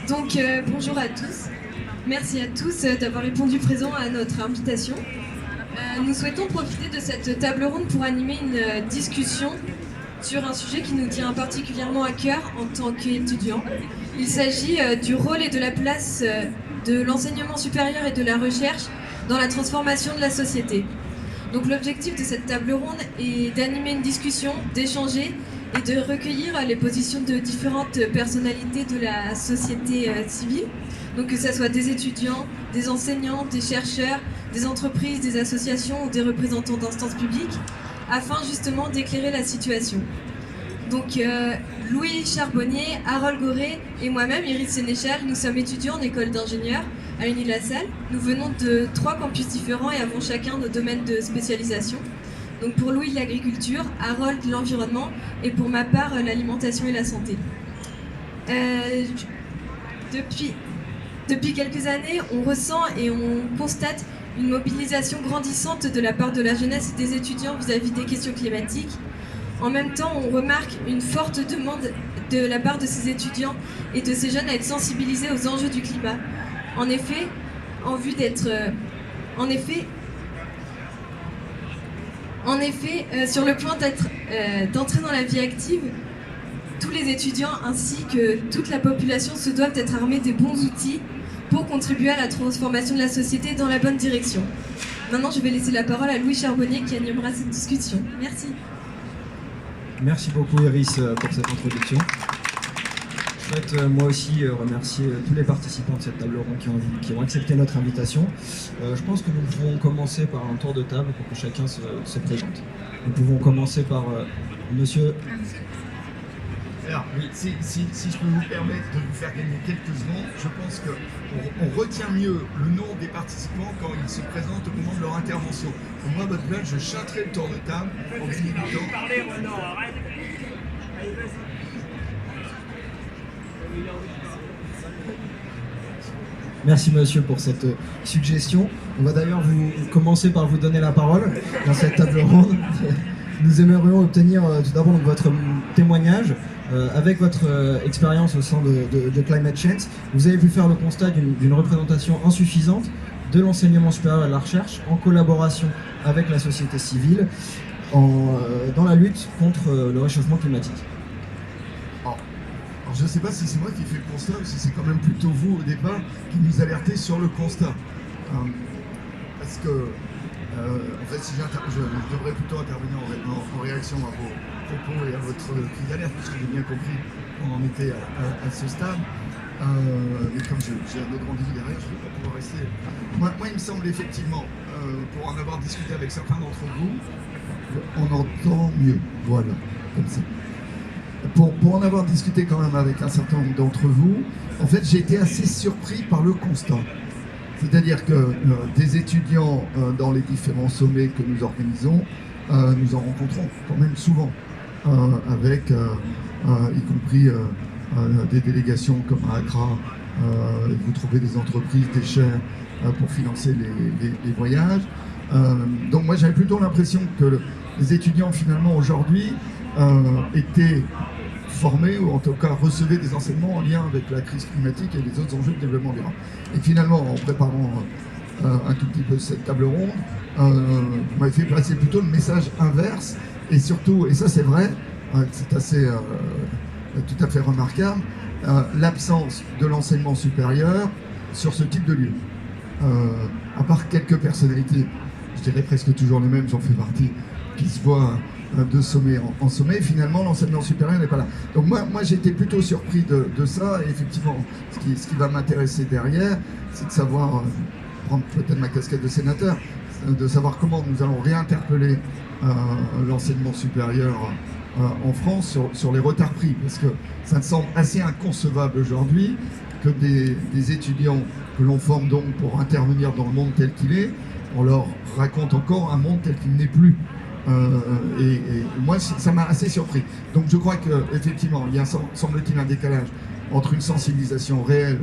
Donc bonjour à tous. Merci à tous d'avoir répondu présent à notre invitation. Nous souhaitons profiter de cette table ronde pour animer une discussion sur un sujet qui nous tient particulièrement à cœur en tant qu'étudiants. Il s'agit du rôle et de la place de l'enseignement supérieur et de la recherche dans la transformation de la société. Donc l'objectif de cette table ronde est d'animer une discussion, d'échanger et de recueillir les positions de différentes personnalités de la société civile, donc que ce soit des étudiants, des enseignants, des chercheurs, des entreprises, des associations ou des représentants d'instances publiques, afin justement d'éclairer la situation. Donc Louis Charbonnier, Harold Goré et moi-même, Iris Sénéchal, nous sommes étudiants en école d'ingénieurs à l'Uni-la-Salle. Nous venons de 3 campus différents et avons chacun nos domaines de spécialisation. Donc pour Louis, l'agriculture, Harold, l'environnement et pour ma part, l'alimentation et la santé. Depuis quelques années, on ressent et on constate une mobilisation grandissante de la part de la jeunesse et des étudiants vis-à-vis des questions climatiques. En même temps, on remarque une forte demande de la part de ces étudiants et de ces jeunes à être sensibilisés aux enjeux du climat. En effet, sur le point d'entrer dans la vie active, tous les étudiants ainsi que toute la population se doivent d'être armés des bons outils pour contribuer à la transformation de la société dans la bonne direction. Maintenant, je vais laisser la parole à Louis Charbonnier qui animera cette discussion. Merci. Merci beaucoup Iris pour cette introduction. Je souhaite moi aussi remercier tous les participants de cette table ronde qui ont accepté notre invitation. Je pense que nous pouvons commencer par un tour de table pour que chacun se présente. Nous pouvons commencer par monsieur... Alors, oui, si je peux vous permettre de vous faire gagner quelques secondes, je pense qu'on retient mieux le nom des participants quand ils se présentent au moment de leur intervention. Pour moi, à votre place, je châterai le tour de table pour gagner du temps. Merci monsieur pour cette suggestion. On va d'ailleurs commencer par vous donner la parole dans cette table ronde. Nous aimerions obtenir tout d'abord votre témoignage. Avec votre expérience au sein de Climate Change, vous avez pu faire le constat d'une représentation insuffisante de l'enseignement supérieur et de la recherche en collaboration avec la société civile dans la lutte contre le réchauffement climatique. Alors, je ne sais pas si c'est moi qui ai fait le constat ou si c'est quand même plutôt vous au départ qui nous alertez sur le constat. Parce que, en fait, si je devrais plutôt intervenir en réaction à vos propos et à votre cri d'alerte, puisque j'ai bien compris qu'on en était à ce stade. Mais comme j'ai un autre rendez-vous derrière, je ne vais pas pouvoir rester. Moi, il me semble effectivement, pour en avoir discuté avec certains d'entre vous, on entend mieux. Voilà, comme ça. Pour en avoir discuté quand même avec un certain nombre d'entre vous, en fait, j'ai été assez surpris par le constat. C'est-à-dire que des étudiants dans les différents sommets que nous organisons, nous en rencontrons quand même souvent, avec y compris des délégations comme à Accra. Vous trouvez des entreprises, des chaires pour financer les voyages. Donc moi j'avais plutôt l'impression que les étudiants finalement aujourd'hui étaient formés ou en tout cas recevaient des enseignements en lien avec la crise climatique et les autres enjeux de développement durable. Et finalement en préparant un tout petit peu cette table ronde, vous m'avez fait passer plutôt le message inverse et surtout, et ça c'est vrai, c'est assez tout à fait remarquable, l'absence de l'enseignement supérieur sur ce type de lieu. À part quelques personnalités, je dirais presque toujours les mêmes, j'en fais partie, qui se voient de sommet en sommet, finalement l'enseignement supérieur n'est pas là. Donc moi j'ai été plutôt surpris de ça, et effectivement ce qui va m'intéresser derrière, c'est de savoir, prendre peut-être ma casquette de sénateur, de savoir comment nous allons réinterpeller l'enseignement supérieur en France sur les retards pris, parce que ça me semble assez inconcevable aujourd'hui que des étudiants que l'on forme donc pour intervenir dans le monde tel qu'il est, on leur raconte encore un monde tel qu'il n'est plus. Et moi, ça m'a assez surpris. Donc je crois qu'effectivement, il y a, semble-t-il, un décalage entre une sensibilisation réelle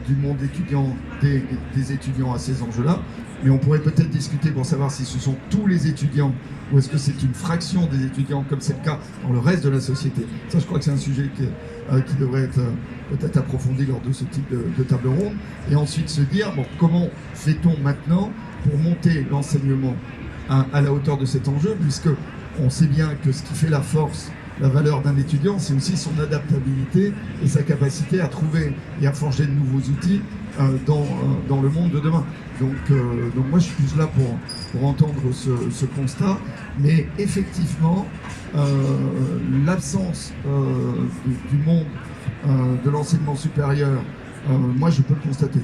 du monde étudiant, des étudiants à ces enjeux-là. Mais on pourrait peut-être discuter pour savoir si ce sont tous les étudiants ou est-ce que c'est une fraction des étudiants, comme c'est le cas dans le reste de la société. Ça, je crois que c'est un sujet qui devrait être peut-être approfondi lors de ce type de table ronde. Et ensuite se dire, bon, comment fait-on maintenant pour monter l'enseignement à la hauteur de cet enjeu, puisque on sait bien que ce qui fait la force, la valeur d'un étudiant, c'est aussi son adaptabilité et sa capacité à trouver et à forger de nouveaux outils dans le monde de demain. Donc moi, je suis plus là pour entendre ce constat, mais effectivement, l'absence du monde de l'enseignement supérieur, moi, je peux le constater.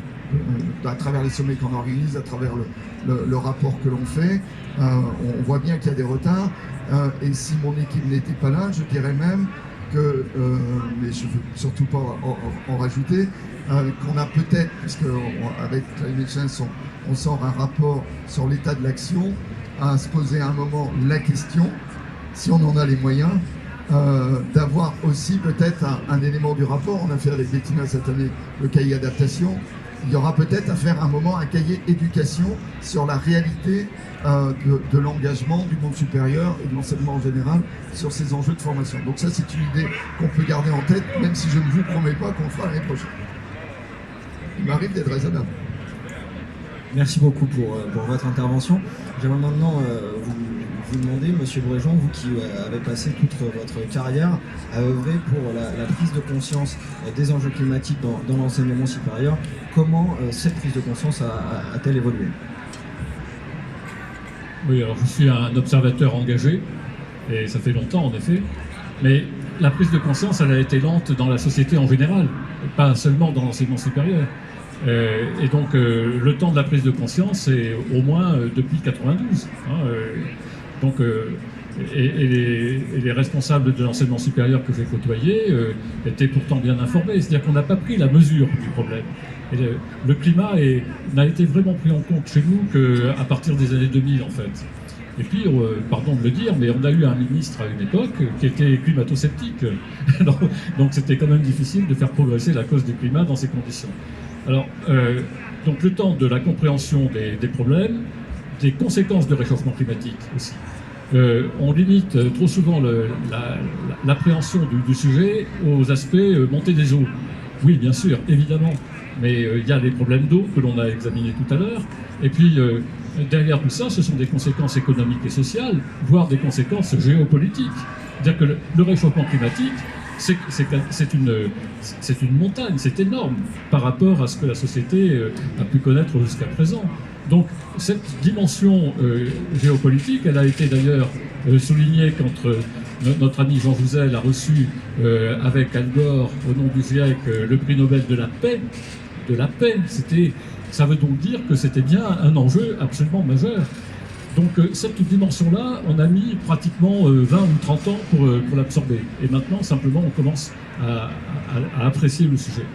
À travers les sommets qu'on organise, à travers le rapport que l'on fait, on voit bien qu'il y a des retards. Et si mon équipe n'était pas là, je dirais même que, mais je ne veux surtout pas en rajouter, qu'on a peut-être, puisque avec Climate Change, on sort un rapport sur l'état de l'action, à se poser à un moment la question, si on en a les moyens, d'avoir aussi peut-être un élément du rapport. On a fait avec Bettina cette année le cahier adaptation. Il y aura peut-être à faire un moment un cahier éducation sur la réalité de l'engagement du monde supérieur et de l'enseignement en général sur ces enjeux de formation. Donc ça, c'est une idée qu'on peut garder en tête, même si je ne vous promets pas qu'on le fera l'année prochaine. Il m'arrive d'être raisonnable. Merci beaucoup pour votre intervention. J'aimerais maintenant vous demander, Monsieur Bréjon, vous qui avez passé toute votre carrière à œuvrer pour la prise de conscience des enjeux climatiques dans l'enseignement supérieur, comment cette prise de conscience a-t-elle évolué? Oui, alors je suis un observateur engagé, et ça fait longtemps en effet, mais la prise de conscience, elle a été lente dans la société en général, pas seulement dans l'enseignement supérieur. Et donc le temps de la prise de conscience, c'est au moins depuis 92. Les responsables de l'enseignement supérieur que j'ai côtoyés étaient pourtant bien informés. C'est-à-dire qu'on n'a pas pris la mesure du problème. Et le climat n'a été vraiment pris en compte chez nous qu'à partir des années 2000 en fait. Et puis, pardon de le dire, mais on a eu un ministre à une époque qui était climato-sceptique. Donc c'était quand même difficile de faire progresser la cause du climat dans ces conditions. Alors, donc le temps de la compréhension des problèmes, des conséquences du réchauffement climatique aussi. On limite trop souvent l'appréhension du sujet aux aspects montée des eaux. Oui, bien sûr, évidemment, mais il y a les problèmes d'eau que l'on a examinés tout à l'heure. Et puis, derrière tout ça, ce sont des conséquences économiques et sociales, voire des conséquences géopolitiques. C'est-à-dire que le réchauffement climatique, c'est une montagne, c'est énorme par rapport à ce que la société a pu connaître jusqu'à présent. Donc cette dimension géopolitique, elle a été d'ailleurs soulignée quand notre ami Jean Jouzel a reçu avec Al Gore au nom du GIEC le prix Nobel de la paix. Ça veut donc dire que c'était bien un enjeu absolument majeur. Donc cette dimension-là, on a mis pratiquement 20 ou 30 ans pour l'absorber. Et maintenant, simplement, on commence à apprécier le sujet.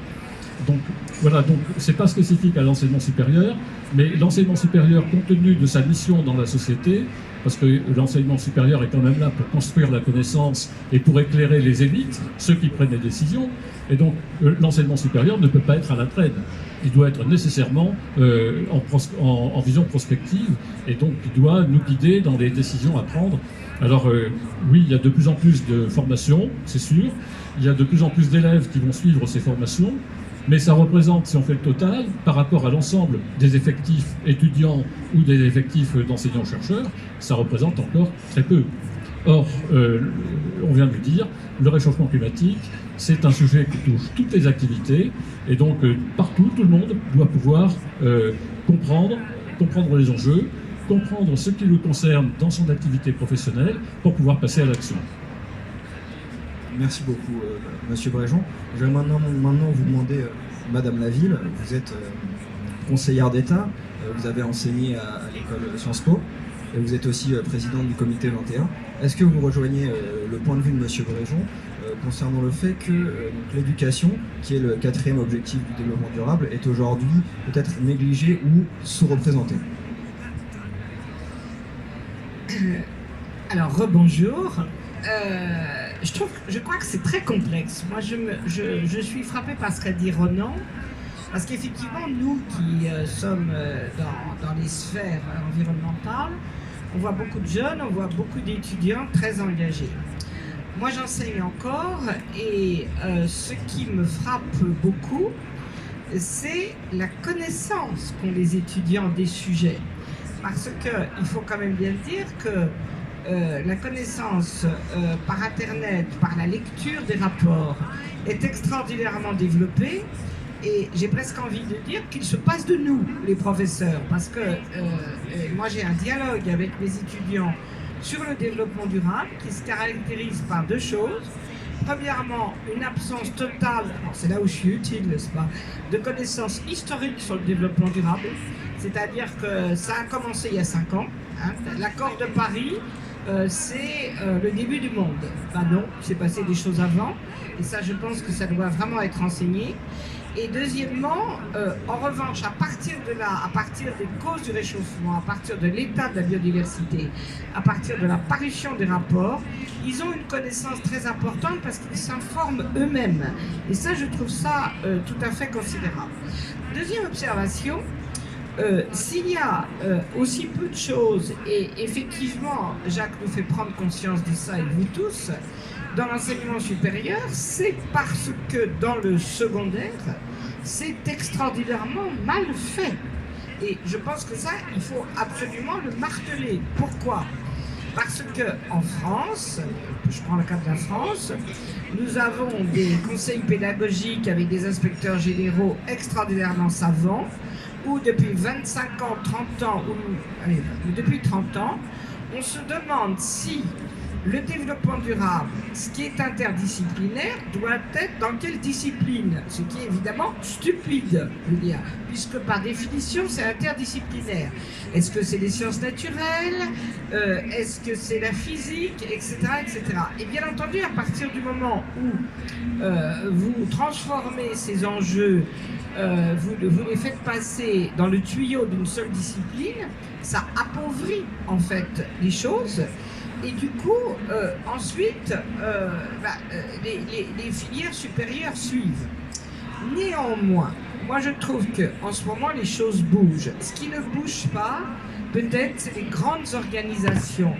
Donc voilà, donc c'est pas spécifique à l'enseignement supérieur, mais l'enseignement supérieur, compte tenu de sa mission dans la société, parce que l'enseignement supérieur est quand même là pour construire la connaissance et pour éclairer les élites, ceux qui prennent les décisions, et donc l'enseignement supérieur ne peut pas être à la traîne. Il doit être nécessairement en vision prospective, et donc il doit nous guider dans les décisions à prendre. Alors oui, il y a de plus en plus de formations, c'est sûr, il y a de plus en plus d'élèves qui vont suivre ces formations, mais ça représente, si on fait le total, par rapport à l'ensemble des effectifs étudiants ou des effectifs d'enseignants-chercheurs, ça représente encore très peu. Or, on vient de le dire, le réchauffement climatique, c'est un sujet qui touche toutes les activités, et donc partout, tout le monde doit pouvoir comprendre les enjeux, comprendre ce qui le concerne dans son activité professionnelle pour pouvoir passer à l'action. Merci beaucoup, Monsieur Bréjon. Je vais maintenant vous demander, Madame Laville, vous êtes conseillère d'État, vous avez enseigné à l'école Sciences Po, et vous êtes aussi présidente du comité 21. Est-ce que vous rejoignez le point de vue de Monsieur Bréjon concernant le fait que l'éducation, qui est le 4e objectif du développement durable, est aujourd'hui peut-être négligée ou sous-représentée? Alors, rebonjour. Je crois que c'est très complexe. Moi, je suis frappée par ce qu'a dit Ronan. Parce qu'effectivement, nous qui sommes dans les sphères environnementales, on voit beaucoup de jeunes, on voit beaucoup d'étudiants très engagés. Moi, j'enseigne encore et ce qui me frappe beaucoup, c'est la connaissance qu'ont les étudiants des sujets. Parce qu'il faut quand même bien dire que la connaissance par Internet, par la lecture des rapports, est extraordinairement développée. Et j'ai presque envie de dire qu'il se passe de nous, les professeurs. Parce que moi, j'ai un dialogue avec mes étudiants sur le développement durable qui se caractérise par deux choses. Premièrement, une absence totale, c'est là où je suis utile, n'est-ce pas, de connaissances historiques sur le développement durable. C'est-à-dire que ça a commencé il y a 5 ans. Hein. L'accord de Paris, c'est le début du monde. Ben non, il s'est passé des choses avant. Et ça, je pense que ça doit vraiment être enseigné. Et deuxièmement, en revanche, à partir de là, à partir des causes du réchauffement, à partir de l'état de la biodiversité, à partir de la parution des rapports, ils ont une connaissance très importante parce qu'ils s'informent eux-mêmes. Et ça, je trouve ça tout à fait considérable. Deuxième observation, s'il y a aussi peu de choses, et effectivement, Jacques nous fait prendre conscience de ça, et vous tous, dans l'enseignement supérieur, c'est parce que dans le secondaire, c'est extraordinairement mal fait. Et je pense que ça, il faut absolument le marteler. Pourquoi ? Parce qu'en France, je prends le cas de la France, nous avons des conseils pédagogiques avec des inspecteurs généraux extraordinairement savants, où depuis 25 ans, 30 ans, depuis 30 ans, on se demande si le développement durable, ce qui est interdisciplinaire, doit être dans quelle discipline? Ce qui est évidemment stupide, je veux dire, puisque par définition, c'est interdisciplinaire. Est-ce que c'est les sciences naturelles? Est-ce que c'est la physique? Etc., etc. Et bien entendu, à partir du moment où vous transformez ces enjeux, vous les faites passer dans le tuyau d'une seule discipline, ça appauvrit en fait les choses. Et du coup, ensuite, les filières supérieures suivent. Néanmoins, moi je trouve qu'en ce moment, les choses bougent. Ce qui ne bouge pas, peut-être, c'est les grandes organisations.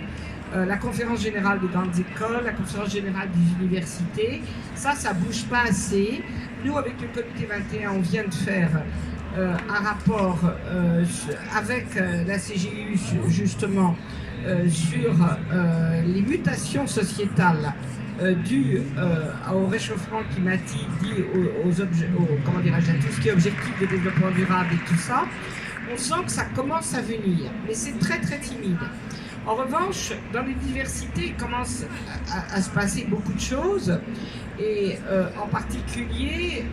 La conférence générale des grandes écoles, la conférence générale des universités, ça bouge pas assez. Nous, avec le comité 21, on vient de faire un rapport avec la CGU, justement, sur les mutations sociétales dues au réchauffement climatique, dit à tout ce qui est objectif de développement durable et tout ça. On sent que ça commence à venir, mais c'est très très timide. En revanche, dans les universités, il commence à se passer beaucoup de choses, et en particulier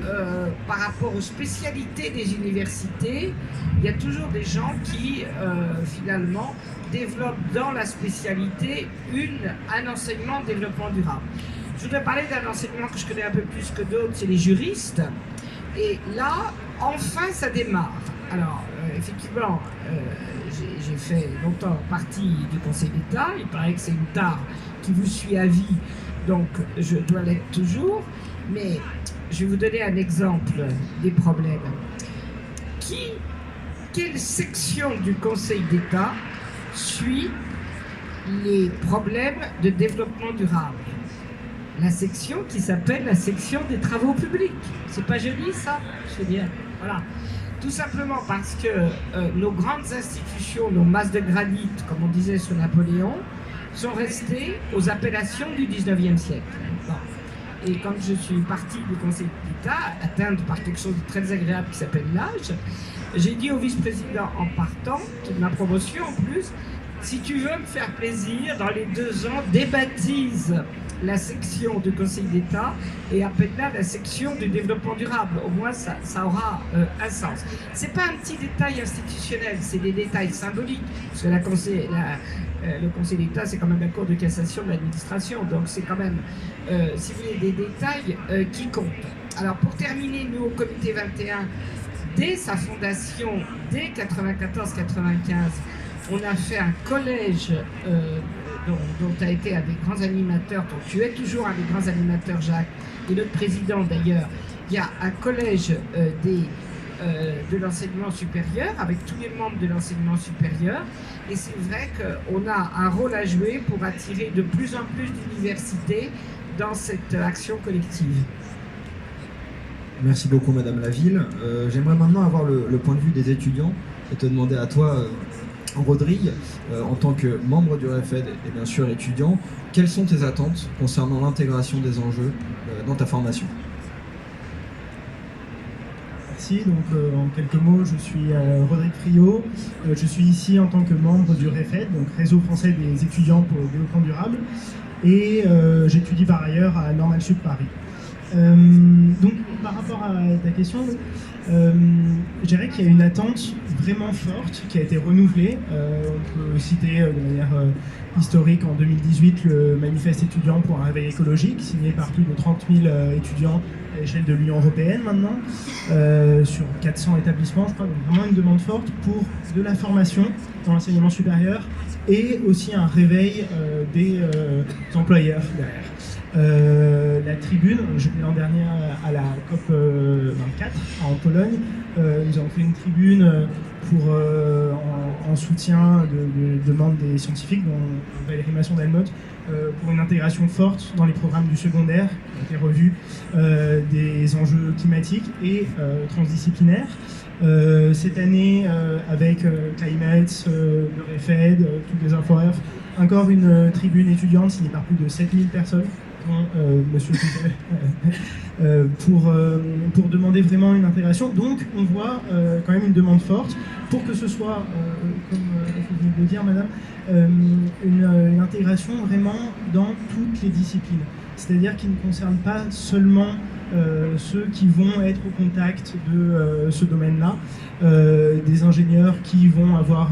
par rapport aux spécialités des universités, il y a toujours des gens qui finalement développent dans la spécialité un enseignement de développement durable. Je voudrais parler d'un enseignement que je connais un peu plus que d'autres, c'est les juristes, et là, enfin, ça démarre. Alors, effectivement, j'ai fait longtemps partie du Conseil d'État. Il paraît que c'est une tare qui vous suit à vie, donc je dois l'être toujours. Mais je vais vous donner un exemple des problèmes. Quelle section du Conseil d'État suit les problèmes de développement durable? La section qui s'appelle la section des travaux publics. C'est pas joli, ça? Je veux dire, voilà. Tout simplement parce que nos grandes institutions, nos masses de granit, comme on disait sous Napoléon, sont restées aux appellations du 19e siècle. Bon. Et quand je suis partie du Conseil d'État, atteinte par quelque chose de très agréable qui s'appelle l'âge, j'ai dit au vice-président en partant, qui est de ma promotion en plus, si tu veux me faire plaisir, dans les 2 ans, débaptise la section du Conseil d'État et appelle-la la section du développement durable. Au moins, ça aura un sens. C'est pas un petit détail institutionnel, c'est des détails symboliques. Parce que le Conseil d'État, c'est quand même la Cour de cassation de l'administration. Donc, c'est quand même, si vous voulez, des détails qui comptent. Alors, pour terminer, nous, au Comité 21, dès sa fondation, dès 94-95, on a fait un collège dont tu as été un des grands animateurs, dont tu es toujours un des grands animateurs, Jacques, et notre président d'ailleurs. Il y a un collège des de l'enseignement supérieur, avec tous les membres de l'enseignement supérieur. Et c'est vrai qu'on a un rôle à jouer pour attirer de plus en plus d'universités dans cette action collective. Merci beaucoup Madame Laville. J'aimerais maintenant avoir le point de vue des étudiants et te demander à toi, Rodrigue, en tant que membre du REFED et bien sûr étudiant, quelles sont tes attentes concernant l'intégration des enjeux dans ta formation? Merci, donc en quelques mots, je suis Rodrigue Friot, je suis ici en tant que membre du REFED, donc Réseau français des étudiants pour le développement durable, et j'étudie par ailleurs à Normal Sup Paris. Donc par rapport à ta question, je dirais qu'il y a une attente vraiment forte qui a été renouvelée. On peut citer de manière historique en 2018 le manifeste étudiant pour un réveil écologique signé par plus de 30 000 étudiants à l'échelle de l'Union européenne maintenant, sur 400 établissements je crois, donc vraiment une demande forte pour de la formation dans l'enseignement supérieur et aussi un réveil des employeurs derrière. La tribune, j'étais l'an dernier à la COP 24 en Pologne, nous avons fait une tribune pour, en soutien de demandes des scientifiques, dont Valérie Masson-Delmotte, pour une intégration forte dans les programmes du secondaire, qui ont été revus des enjeux climatiques et transdisciplinaires. Cette année, avec Climate, le REFED, toutes les InfoRef, encore une tribune étudiante signée par plus de 7000 personnes, Monsieur pour demander vraiment une intégration. Donc on voit quand même une demande forte pour que ce soit, comme vous venez de le dire madame, une intégration vraiment dans toutes les disciplines. C'est-à-dire qui ne concerne pas seulement ceux qui vont être au contact de ce domaine-là, des ingénieurs qui vont avoir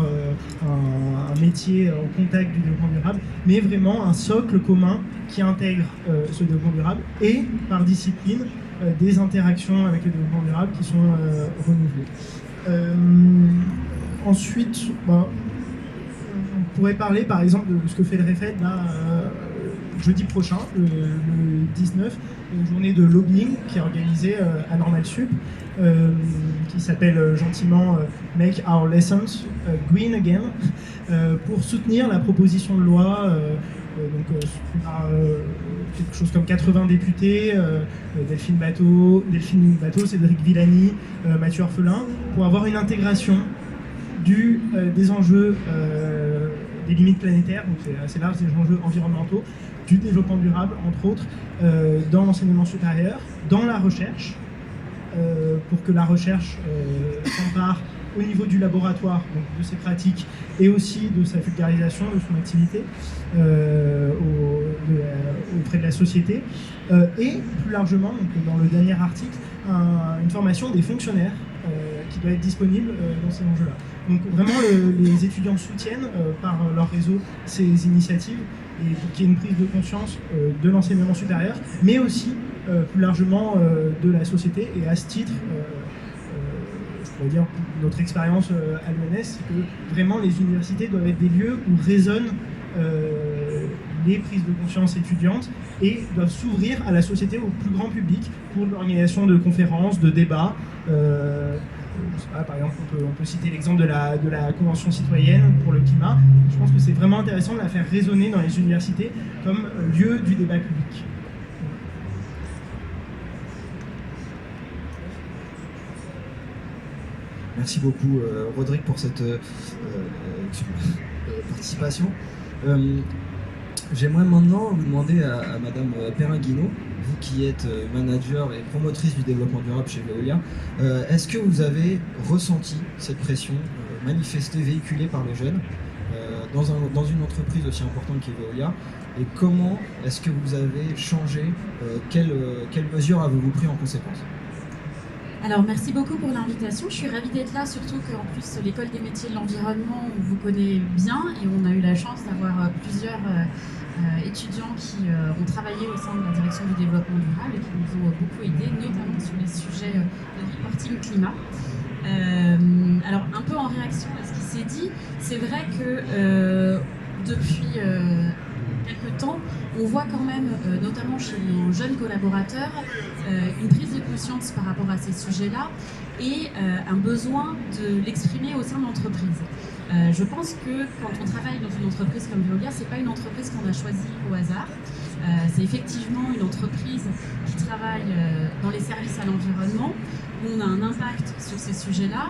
un métier au contact du développement durable, mais vraiment un socle commun qui intègre ce développement durable et par discipline des interactions avec le développement durable qui sont renouvelées. Ensuite, on pourrait parler par exemple de ce que fait le REFED là, jeudi prochain, le 19, une journée de lobbying qui est organisée à Normal Sup, qui s'appelle gentiment Make Our Lessons Green Again, pour soutenir la proposition de loi, par quelque chose comme 80 députés, Delphine Bateau, Cédric Villani, Mathieu Orphelin, pour avoir une intégration des enjeux des limites planétaires, donc c'est assez large, des enjeux environnementaux, du développement durable, entre autres, dans l'enseignement supérieur, dans la recherche, pour que la recherche s'empare au niveau du laboratoire, donc de ses pratiques, et aussi de sa vulgarisation, de son activité auprès de la société, et plus largement, donc, dans le dernier article, une formation des fonctionnaires qui doit être disponible dans ces enjeux-là. Donc vraiment, les étudiants soutiennent par leur réseau ces initiatives et pour qu'il y ait une prise de conscience de l'enseignement supérieur, mais aussi plus largement de la société. Et à ce titre, je pourrais dire notre expérience à l'ENS, c'est que vraiment les universités doivent être des lieux où résonnent les prises de conscience étudiantes et doivent s'ouvrir à la société, au plus grand public, pour l'organisation de conférences, de débats. Je sais pas, par exemple, on peut citer l'exemple de la Convention citoyenne pour le climat. Je pense que c'est vraiment intéressant de la faire résonner dans les universités comme lieu du débat public. Merci beaucoup Rodrigue pour cette participation. J'aimerais maintenant vous demander à Madame Perrin-Guinaud, vous qui êtes manager et promotrice du développement durable chez Veolia, est-ce que vous avez ressenti cette pression manifestée, véhiculée par les jeunes dans une entreprise aussi importante qu'est Veolia, et comment est-ce que vous avez changé, quelles mesures avez-vous pris en conséquence? Alors merci beaucoup pour l'invitation, je suis ravie d'être là, surtout qu'en plus l'école des métiers de l'environnement, on vous connaît bien et on a eu la chance d'avoir plusieurs étudiants qui ont travaillé au sein de la direction du développement durable et qui nous ont beaucoup aidés, notamment sur les sujets de reporting climat. Alors un peu en réaction à ce qui s'est dit, c'est vrai que depuis quelques temps, on voit quand même, notamment chez nos jeunes collaborateurs, une prise de conscience par rapport à ces sujets-là et un besoin de l'exprimer au sein de l'entreprise. Je pense que quand on travaille dans une entreprise comme Veolia, ce n'est pas une entreprise qu'on a choisie au hasard. C'est effectivement une entreprise qui travaille dans les services à l'environnement, où on a un impact sur ces sujets-là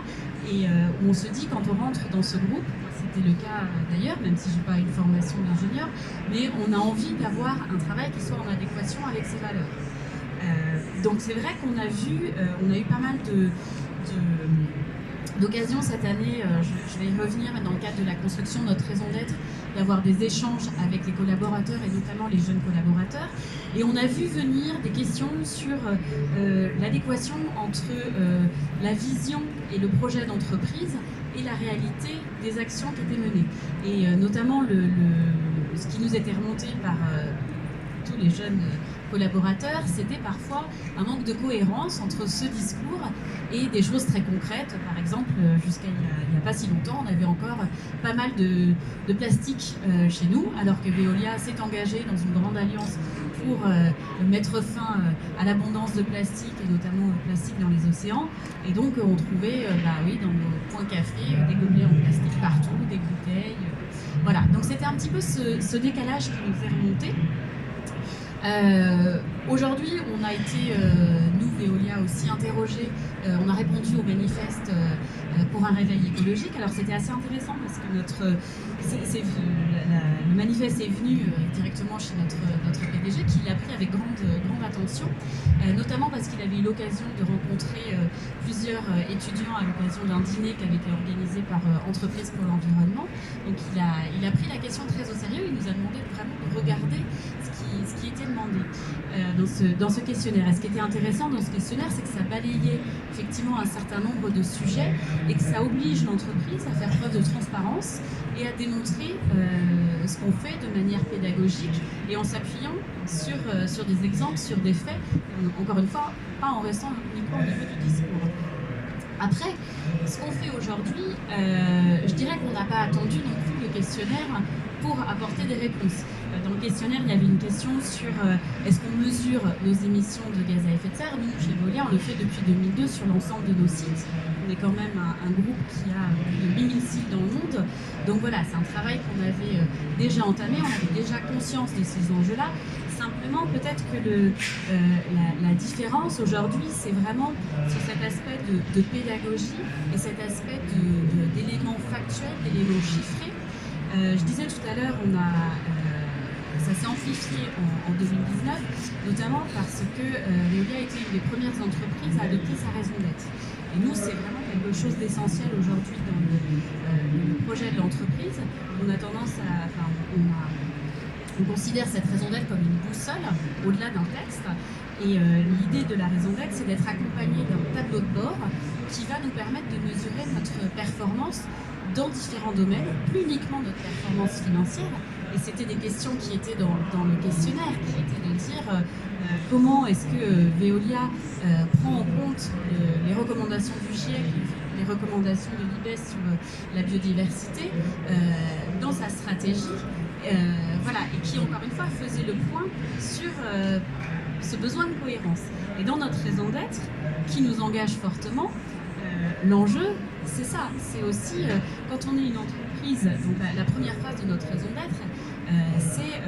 et où on se dit quand on rentre dans ce groupe, c'était le cas d'ailleurs, même si je n'ai pas une formation d'ingénieur, mais on a envie d'avoir un travail qui soit en adéquation avec ses valeurs. Donc c'est vrai qu'on a vu, on a eu pas mal d'occasions cette année, je vais y revenir dans le cadre de la construction de notre raison d'être, d'avoir des échanges avec les collaborateurs et notamment les jeunes collaborateurs. Et on a vu venir des questions sur l'adéquation entre la vision et le projet d'entreprise et la réalité des actions qui étaient menées. Et notamment ce qui nous était remonté par tous les jeunes collaborateurs, c'était parfois un manque de cohérence entre ce discours et des choses très concrètes. Par exemple, jusqu'à il n'y a pas si longtemps, on avait encore pas mal de plastique chez nous, alors que Veolia s'est engagé dans une grande alliance pour mettre fin à l'abondance de plastique, et notamment plastique dans les océans. Et donc, on trouvait dans nos points café des gobelets en plastique partout, des bouteilles. Voilà, donc c'était un petit peu ce décalage qui nous est remonté. Aujourd'hui, on a été, nous, Veolia, aussi interrogés, on a répondu au manifeste pour un réveil écologique. Alors c'était assez intéressant parce que le manifeste est venu directement chez notre PDG, qui l'a pris avec grande attention, notamment parce qu'il avait eu l'occasion de rencontrer plusieurs étudiants à l'occasion d'un dîner qui avait été organisé par Entreprises pour l'environnement. Donc il a pris la question très au sérieux, il nous a demandé vraiment de regarder ce qui était demandé dans ce questionnaire. Et ce qui était intéressant dans ce questionnaire, c'est que ça balayait effectivement un certain nombre de sujets et que ça oblige l'entreprise à faire preuve de transparence et à démontrer ce qu'on fait de manière pédagogique et en s'appuyant sur des exemples, sur des faits, encore une fois, pas en restant uniquement au niveau du discours. Après, ce qu'on fait aujourd'hui, je dirais qu'on n'a pas attendu non plus le questionnaire pour apporter des réponses. Dans le questionnaire, il y avait une question sur est-ce qu'on mesure nos émissions de gaz à effet de serre. Nous, chez Veolia, on le fait depuis 2002 sur l'ensemble de nos sites. On est quand même un groupe qui a plus de 8000 sites dans le monde. Donc voilà, c'est un travail qu'on avait déjà entamé, on avait déjà conscience de ces enjeux-là. Simplement, peut-être que la différence aujourd'hui, c'est vraiment sur cet aspect de pédagogie et cet aspect d'éléments factuels, d'éléments chiffrés. Je disais tout à l'heure, ça s'est amplifié en 2019, notamment parce que Veolia a été une des premières entreprises à adopter sa raison d'être. Et nous, c'est vraiment quelque chose d'essentiel aujourd'hui dans le projet de l'entreprise. On a tendance à... on considère cette raison d'être comme une boussole, au-delà d'un texte. Et l'idée de la raison d'être, c'est d'être accompagné d'un tableau de bord qui va nous permettre de mesurer notre performance dans différents domaines, plus uniquement notre performance financière. Et c'était des questions qui étaient dans le questionnaire, qui étaient de dire comment est-ce que Veolia prend en compte les recommandations du GIEC, les recommandations de l'IBES sur la biodiversité dans sa stratégie, et qui encore une fois faisait le point sur ce besoin de cohérence. Et dans notre raison d'être, qui nous engage fortement, l'enjeu, c'est ça, c'est aussi quand on est une entreprise, donc la première phase de notre raison d'être, c'est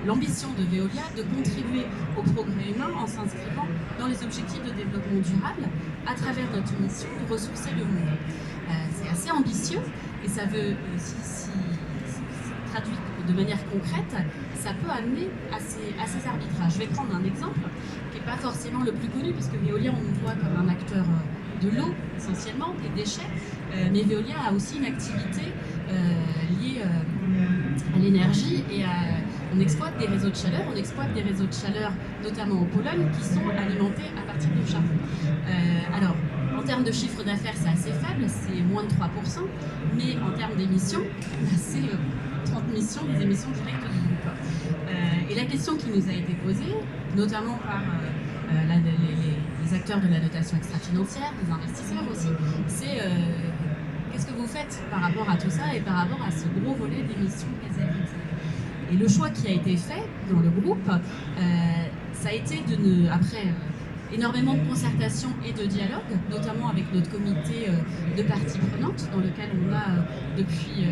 l'ambition de Veolia de contribuer au progrès humain en s'inscrivant dans les objectifs de développement durable à travers notre mission de ressourcer le monde. C'est assez ambitieux et ça veut, si traduit de manière concrète, ça peut amener à ces arbitrages. Je vais prendre un exemple qui n'est pas forcément le plus connu, puisque Veolia, on nous voit comme un acteur de l'eau, essentiellement, des déchets, mais Veolia a aussi une activité liée à l'énergie et on exploite des réseaux de chaleur. On exploite des réseaux de chaleur, notamment en Pologne, qui sont alimentés à partir de charbon. Alors, en termes de chiffre d'affaires, c'est assez faible, c'est moins de 3%, mais en termes d'émissions, c'est 30 émissions, des émissions directes du groupe. Et la question qui nous a été posée, notamment par les acteurs de la notation extra-financière, les investisseurs aussi, c'est qu'est-ce que vous faites par rapport à tout ça et par rapport à ce gros volet d'émissions de gaz à effet de serre. Et le choix qui a été fait dans le groupe, ça a été après énormément de concertation et de dialogue, notamment avec notre comité de parties prenantes, dans lequel on a depuis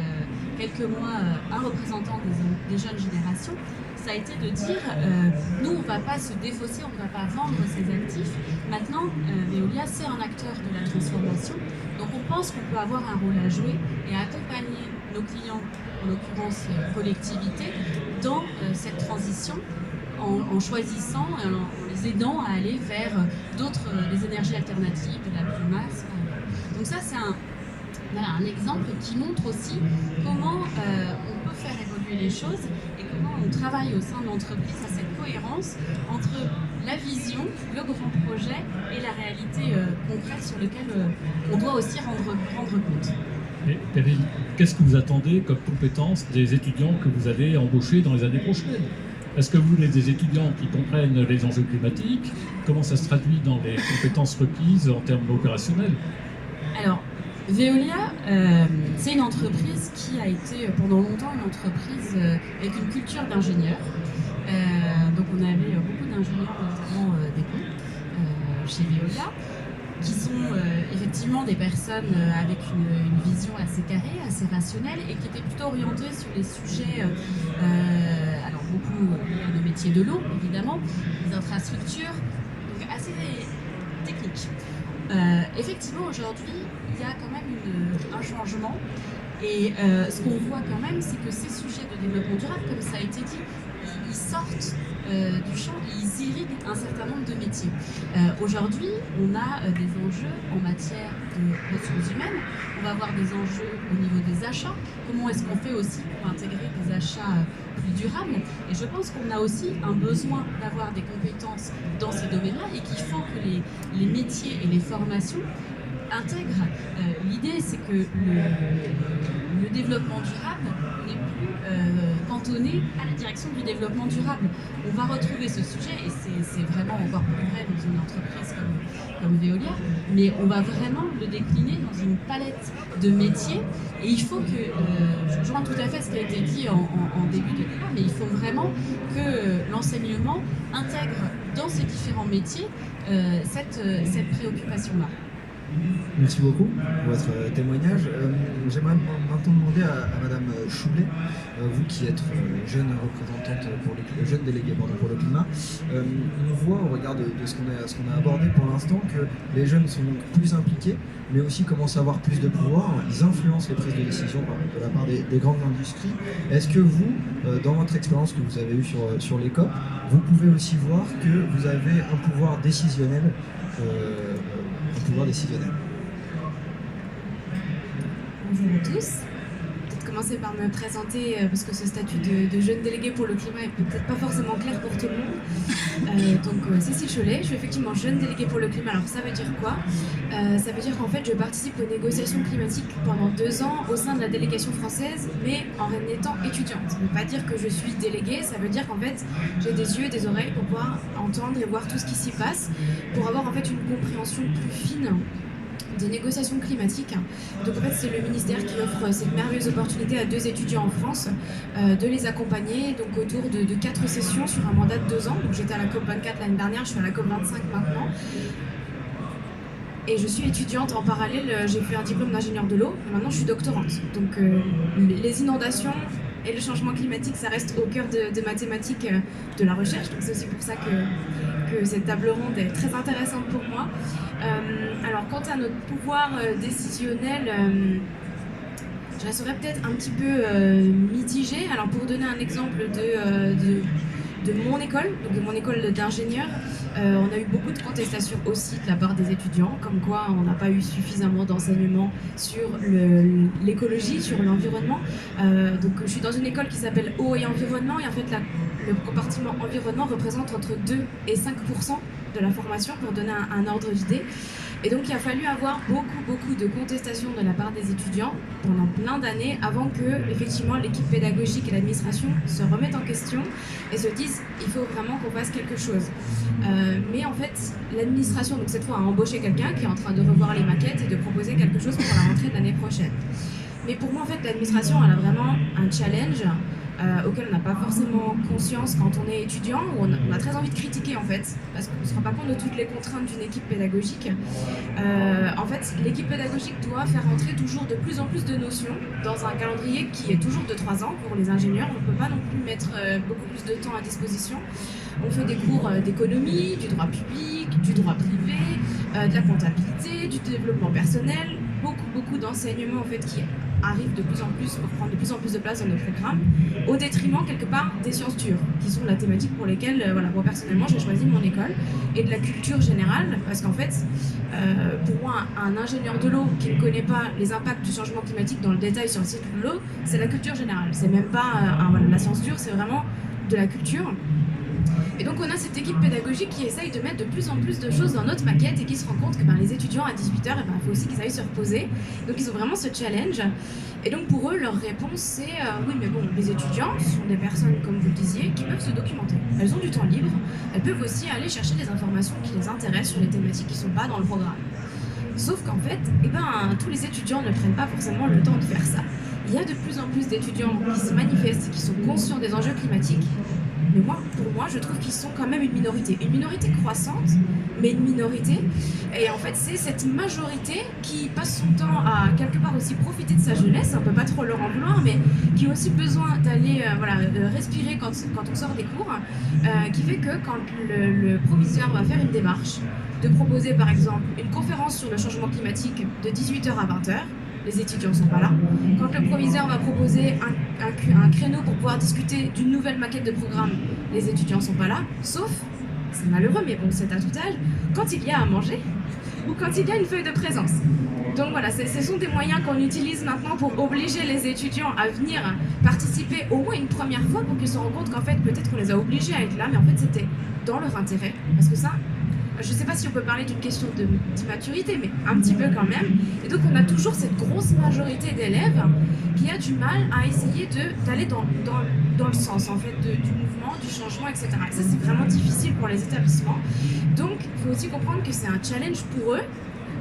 quelques mois un représentant des jeunes générations. Ça a été de dire, nous on ne va pas se défausser, on ne va pas vendre ses actifs. Maintenant, Veolia c'est un acteur de la transformation, donc on pense qu'on peut avoir un rôle à jouer et à accompagner nos clients, en l'occurrence collectivités, dans cette transition en choisissant, en les aidant à aller vers d'autres, les énergies alternatives, de la biomasse. Donc ça c'est un exemple qui montre aussi comment on peut faire évoluer les choses et comment on travaille au sein de l'entreprise à cette cohérence entre la vision, le grand projet et la réalité concrète sur laquelle on doit aussi rendre compte. Et Perrine, qu'est-ce que vous attendez comme compétences des étudiants que vous allez embaucher dans les années prochaines? Est-ce que vous voulez des étudiants qui comprennent les enjeux climatiques? Comment ça se traduit dans les compétences requises en termes opérationnels? Alors, Veolia, c'est une entreprise qui a été pendant longtemps une entreprise avec une culture d'ingénieurs. Donc on avait beaucoup d'ingénieurs, notamment des ponts, chez Veolia, qui sont effectivement des personnes avec une vision assez carrée, assez rationnelle, et qui étaient plutôt orientées sur les sujets, alors beaucoup liés à nos métiers de l'eau, évidemment, des infrastructures, donc assez techniques. Effectivement, aujourd'hui, il y a quand même un changement, et ce qu'on voit quand même, c'est que ces sujets de développement durable, comme ça a été dit, ils sortent du champ et ils irriguent un certain nombre de métiers. Aujourd'hui, on a des enjeux en matière de ressources humaines, on va avoir des enjeux au niveau des achats, comment est-ce qu'on fait aussi pour intégrer des achats plus durables, et je pense qu'on a aussi un besoin d'avoir des compétences dans ces domaines-là et qu'il faut que les métiers et les formations intègrent. L'idée, c'est que le développement durable n'est plus cantonné à la direction du développement durable. On va retrouver ce sujet, et c'est vraiment encore plus vrai dans une entreprise comme Veolia, mais on va vraiment le décliner dans une palette de métiers, et il faut que, je rejoins tout à fait ce qui a été dit en début de débat, mais il faut vraiment que l'enseignement intègre dans ces différents métiers cette préoccupation-là. Merci beaucoup pour votre témoignage. J'aimerais maintenant demander à Madame Choulet, vous qui êtes jeune représentante jeune déléguée pour le climat, on voit au regard de ce qu'on a abordé pour l'instant que les jeunes sont donc plus impliqués, mais aussi commencent à avoir plus de pouvoir. Ils influencent les prises de décision de la part des grandes industries. Est-ce que vous, dans votre expérience que vous avez eue sur les COP, vous pouvez aussi voir que vous avez un pouvoir décisionnel Bonjour à tous. Peut-être commencer par me présenter, parce que ce statut de jeune délégué pour le climat est peut-être pas forcément clair pour tout le monde. Donc Cécile Chollet, je suis effectivement jeune déléguée pour le climat. Alors ça veut dire quoi? Ça veut dire qu'en fait je participe aux négociations climatiques pendant 2 ans au sein de la délégation française, mais en étant étudiante. Ça ne veut pas dire que je suis déléguée, ça veut dire qu'en fait j'ai des yeux et des oreilles pour pouvoir entendre et voir tout ce qui s'y passe, pour avoir en fait une compréhension plus fine des négociations climatiques. Donc en fait c'est le ministère qui offre cette merveilleuse opportunité à 2 étudiants en France de les accompagner donc autour de 4 sessions sur un mandat de 2 ans. Donc j'étais à la COP 24 l'année dernière, je suis à la COP 25 maintenant. Et je suis étudiante en parallèle, j'ai fait un diplôme d'ingénieur de l'eau, et maintenant je suis doctorante. Donc les inondations et le changement climatique, ça reste au cœur de ma thématique de la recherche. Donc c'est aussi pour ça que cette table ronde est très intéressante pour moi. Alors quant à notre pouvoir décisionnel, je resterai peut-être un petit peu mitigée. Alors pour donner un exemple de mon école, donc de mon école d'ingénieur, on a eu beaucoup de contestations aussi de la part des étudiants, comme quoi on n'a pas eu suffisamment d'enseignement sur l'écologie, sur l'environnement. Donc je suis dans une école qui s'appelle Eau et Environnement, et en fait le compartiment environnement représente entre 2 et 5% de la formation, pour donner un ordre d'idée. Et donc il a fallu avoir beaucoup de contestations de la part des étudiants pendant plein d'années avant que effectivement l'équipe pédagogique et l'administration se remettent en question et se disent il faut vraiment qu'on fasse quelque chose. Mais en fait l'administration donc cette fois a embauché quelqu'un qui est en train de revoir les maquettes et de proposer quelque chose pour la rentrée de l'année prochaine. Mais pour moi en fait l'administration elle a vraiment un challenge auxquelles on n'a pas forcément conscience quand on est étudiant, où on a très envie de critiquer en fait, parce qu'on ne se rend pas compte de toutes les contraintes d'une équipe pédagogique. En fait, l'équipe pédagogique doit faire entrer toujours de plus en plus de notions dans un calendrier qui est toujours de 3 ans pour les ingénieurs. On ne peut pas non plus mettre beaucoup plus de temps à disposition. On fait des cours d'économie, du droit public, du droit privé, de la comptabilité, du développement personnel, beaucoup d'enseignements en fait qui arrivent de plus en plus pour prendre de plus en plus de place dans nos programmes, au détriment quelque part des sciences dures, qui sont la thématique pour lesquelles moi personnellement j'ai choisi mon école, et de la culture générale, parce qu'en fait pour moi un ingénieur de l'eau qui ne connaît pas les impacts du changement climatique dans le détail sur le cycle de l'eau, c'est la culture générale, c'est même pas la science dure, c'est vraiment de la culture. Et donc on a cette équipe pédagogique qui essaye de mettre de plus en plus de choses dans notre maquette et qui se rend compte que les étudiants à 18h, il faut aussi qu'ils aillent se reposer. Donc ils ont vraiment ce challenge. Et donc pour eux, leur réponse c'est oui mais bon, les étudiants sont des personnes, comme vous le disiez, qui peuvent se documenter. Elles ont du temps libre, elles peuvent aussi aller chercher des informations qui les intéressent sur les thématiques qui ne sont pas dans le programme. Sauf qu'en fait, tous les étudiants ne prennent pas forcément le temps de faire ça. Il y a de plus en plus d'étudiants qui se manifestent, qui sont conscients des enjeux climatiques. Mais pour moi, je trouve qu'ils sont quand même une minorité croissante, mais une minorité. Et en fait, c'est cette majorité qui passe son temps à quelque part aussi profiter de sa jeunesse, on peut pas trop leur en vouloir, mais qui a aussi besoin d'aller respirer quand on sort des cours, qui fait que quand le proviseur va faire une démarche, de proposer par exemple une conférence sur le changement climatique de 18h à 20h, les étudiants ne sont pas là. Quand le proviseur va proposer un créneau pour pouvoir discuter d'une nouvelle maquette de programme, les étudiants ne sont pas là, sauf, c'est malheureux mais bon c'est à tout âge, quand il y a à manger ou quand il y a une feuille de présence. Donc voilà, ce sont des moyens qu'on utilise maintenant pour obliger les étudiants à venir participer au moins une première fois pour qu'ils se rendent compte qu'en fait peut-être qu'on les a obligés à être là, mais en fait c'était dans leur intérêt, parce que ça, je ne sais pas si on peut parler d'une question d'immaturité, mais un petit peu quand même. Et donc on a toujours cette grosse majorité d'élèves qui a du mal à essayer d'aller dans le sens en fait du mouvement, du changement, etc. Et ça c'est vraiment difficile pour les établissements. Donc il faut aussi comprendre que c'est un challenge pour eux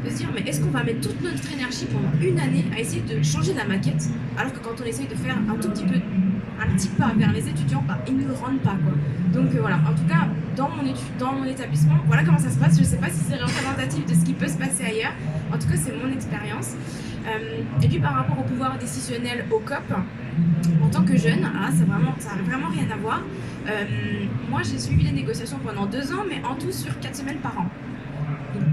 de se dire mais est-ce qu'on va mettre toute notre énergie pendant une année à essayer de changer la maquette, alors que quand on essaye de faire un petit pas vers les étudiants, ils ne le rendent pas quoi. Donc voilà, en tout cas dans mon établissement, voilà comment ça se passe. Je ne sais pas si c'est représentatif de ce qui peut se passer ailleurs, en tout cas c'est mon expérience. Et puis par rapport au pouvoir décisionnel au COP, en tant que jeune, ça n'a vraiment rien à voir. Moi j'ai suivi les négociations pendant 2 ans, mais en tout sur 4 semaines par an. Donc,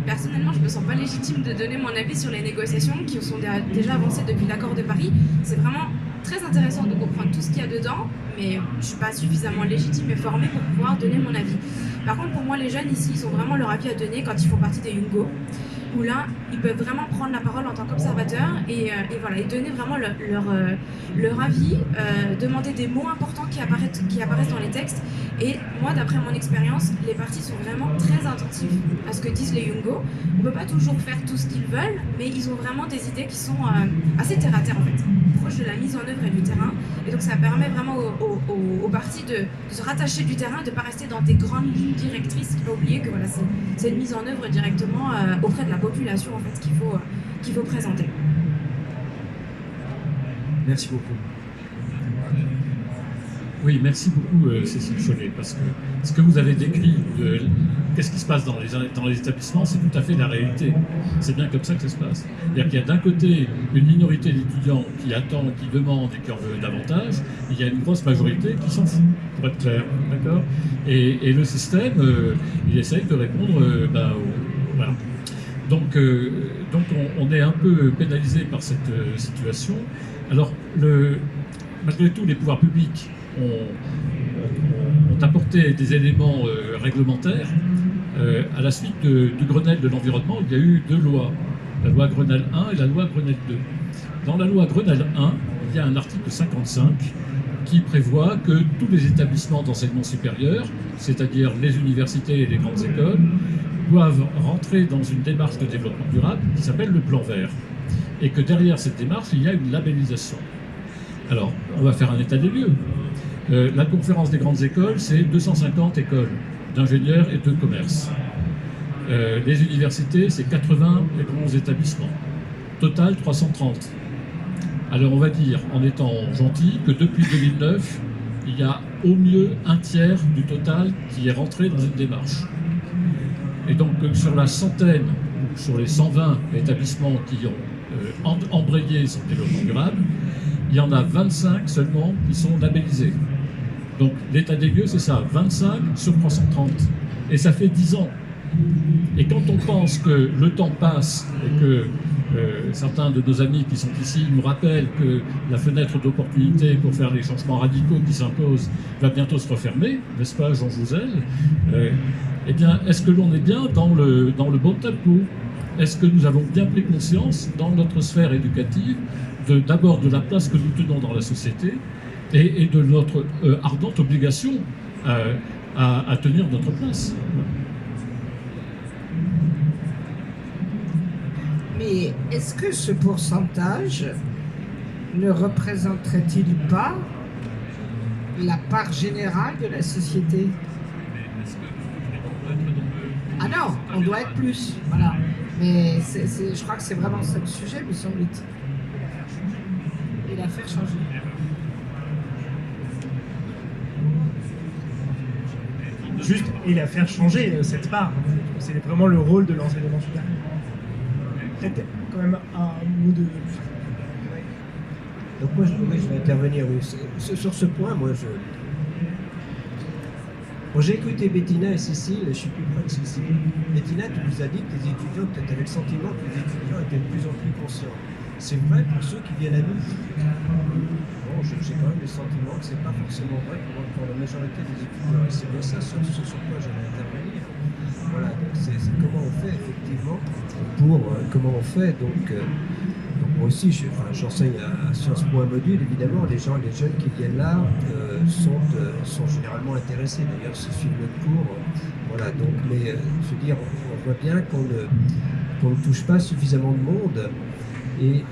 personnellement, je ne me sens pas légitime de donner mon avis sur les négociations qui sont déjà avancées depuis l'accord de Paris. C'est vraiment très intéressant de comprendre tout ce qu'il y a dedans, mais je ne suis pas suffisamment légitime et formée pour pouvoir donner mon avis. Par contre, pour moi, les jeunes ici, ils ont vraiment leur avis à donner quand ils font partie des Youngo, où là, ils peuvent vraiment prendre la parole en tant qu'observateurs et donner vraiment leur avis, demander des mots importants qui apparaissent dans les textes. Et moi, d'après mon expérience, les partis sont vraiment très attentifs à ce que disent les Youngo. On ne peut pas toujours faire tout ce qu'ils veulent, mais ils ont vraiment des idées qui sont assez terre-à-terre en fait, proches de la mise en œuvre et du terrain. Et donc ça permet vraiment aux partis de se rattacher du terrain, de ne pas rester dans des grandes lignes directrices. Il ne faut pas oublier que c'est une mise en œuvre directement auprès de la population en fait, qu'il faut présenter. Merci beaucoup. Oui, merci beaucoup Cécile Chollet, parce que ce que vous avez décrit de qu'est-ce qui se passe dans les établissements, c'est tout à fait la réalité. C'est bien comme ça que ça se passe. C'est-à-dire qu'il y a d'un côté une minorité d'étudiants qui attend, qui demande et qui en veut davantage, et il y a une grosse majorité qui s'en fout, pour être clair, d'accord ? Et le système, il essaye de répondre voilà. Donc on est un peu pénalisé par cette situation. Alors, malgré tout, les pouvoirs publics ont apporté des éléments réglementaires. À la suite du Grenelle de l'environnement, il y a eu 2 lois, la loi Grenelle 1 et la loi Grenelle 2. Dans la loi Grenelle 1, il y a un article 55 qui prévoit que tous les établissements d'enseignement supérieur, c'est-à-dire les universités et les grandes écoles, doivent rentrer dans une démarche de développement durable qui s'appelle le plan vert. Et que derrière cette démarche, il y a une labellisation. Alors, on va faire un état des lieux. La conférence des grandes écoles, c'est 250 écoles d'ingénieurs et de commerce. Les universités, c'est 80 et 11 établissements. Total, 330. Alors on va dire, en étant gentil, que depuis 2009, il y a au mieux un tiers du total qui est rentré dans une démarche. Et donc sur la centaine, ou sur les 120 établissements qui ont embrayé son développement durable, il y en a 25 seulement qui sont labellisés. Donc l'état des lieux, c'est ça, 25 sur 330. Et ça fait 10 ans. Et quand on pense que le temps passe et que certains de nos amis qui sont ici nous rappellent que la fenêtre d'opportunité pour faire les changements radicaux qui s'imposent va bientôt se refermer, n'est-ce pas Jean Jouzel? Eh bien, est-ce que l'on est bien dans le bon tempo? Est-ce que nous avons bien pris conscience dans notre sphère éducative d'abord de la place que nous tenons dans la société et de notre ardente obligation à tenir notre place? Mais est-ce que ce pourcentage ne représenterait-il pas la part générale de la société? Ah non, on doit être plus, voilà. Mais je crois que c'est vraiment ça le sujet, me semble-t-il. Et la faire changer. Juste, et la faire changer cette part. C'est vraiment le rôle de l'enseignement supérieur. Peut-être quand même un mot de... Donc moi, je vais intervenir. Oui. Sur ce point, moi, j'ai écouté Bettina et Cécile, je suis plus près de Cécile. Bettina, tu nous as dit que les étudiants, peut-être avec le sentiment que les étudiants étaient de plus en plus conscients. C'est vrai pour ceux qui viennent à nous. Bon, j'ai quand même le sentiment que c'est pas forcément vrai pour la majorité des étudiants. Et c'est bien ça sur quoi j'allais intervenir. Voilà, donc c'est comment on fait effectivement comment on fait donc moi aussi j'enseigne à Sciences Po un module, évidemment les jeunes qui viennent là sont généralement intéressés, d'ailleurs s'ils suivent notre cours, voilà, donc mais je veux dire on voit bien qu'on ne touche pas suffisamment de monde et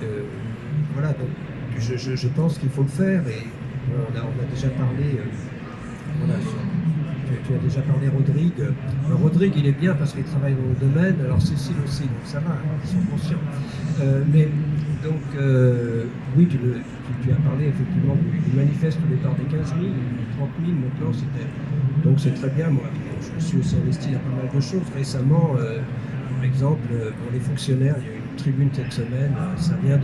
voilà, donc je pense qu'il faut le faire et on a déjà parlé voilà, tu as déjà parlé Rodrigue. Rodrigue, il est bien parce qu'il travaille dans le domaine, alors Cécile aussi, donc ça va, ils sont conscients. Mais donc, oui, tu as parlé effectivement du manifeste au départ des 15 000, 30 000 maintenant, donc c'est très bien. Moi, je me suis aussi investi dans pas mal de choses. Récemment, par exemple, pour les fonctionnaires, il y a eu une tribune cette semaine, ça vient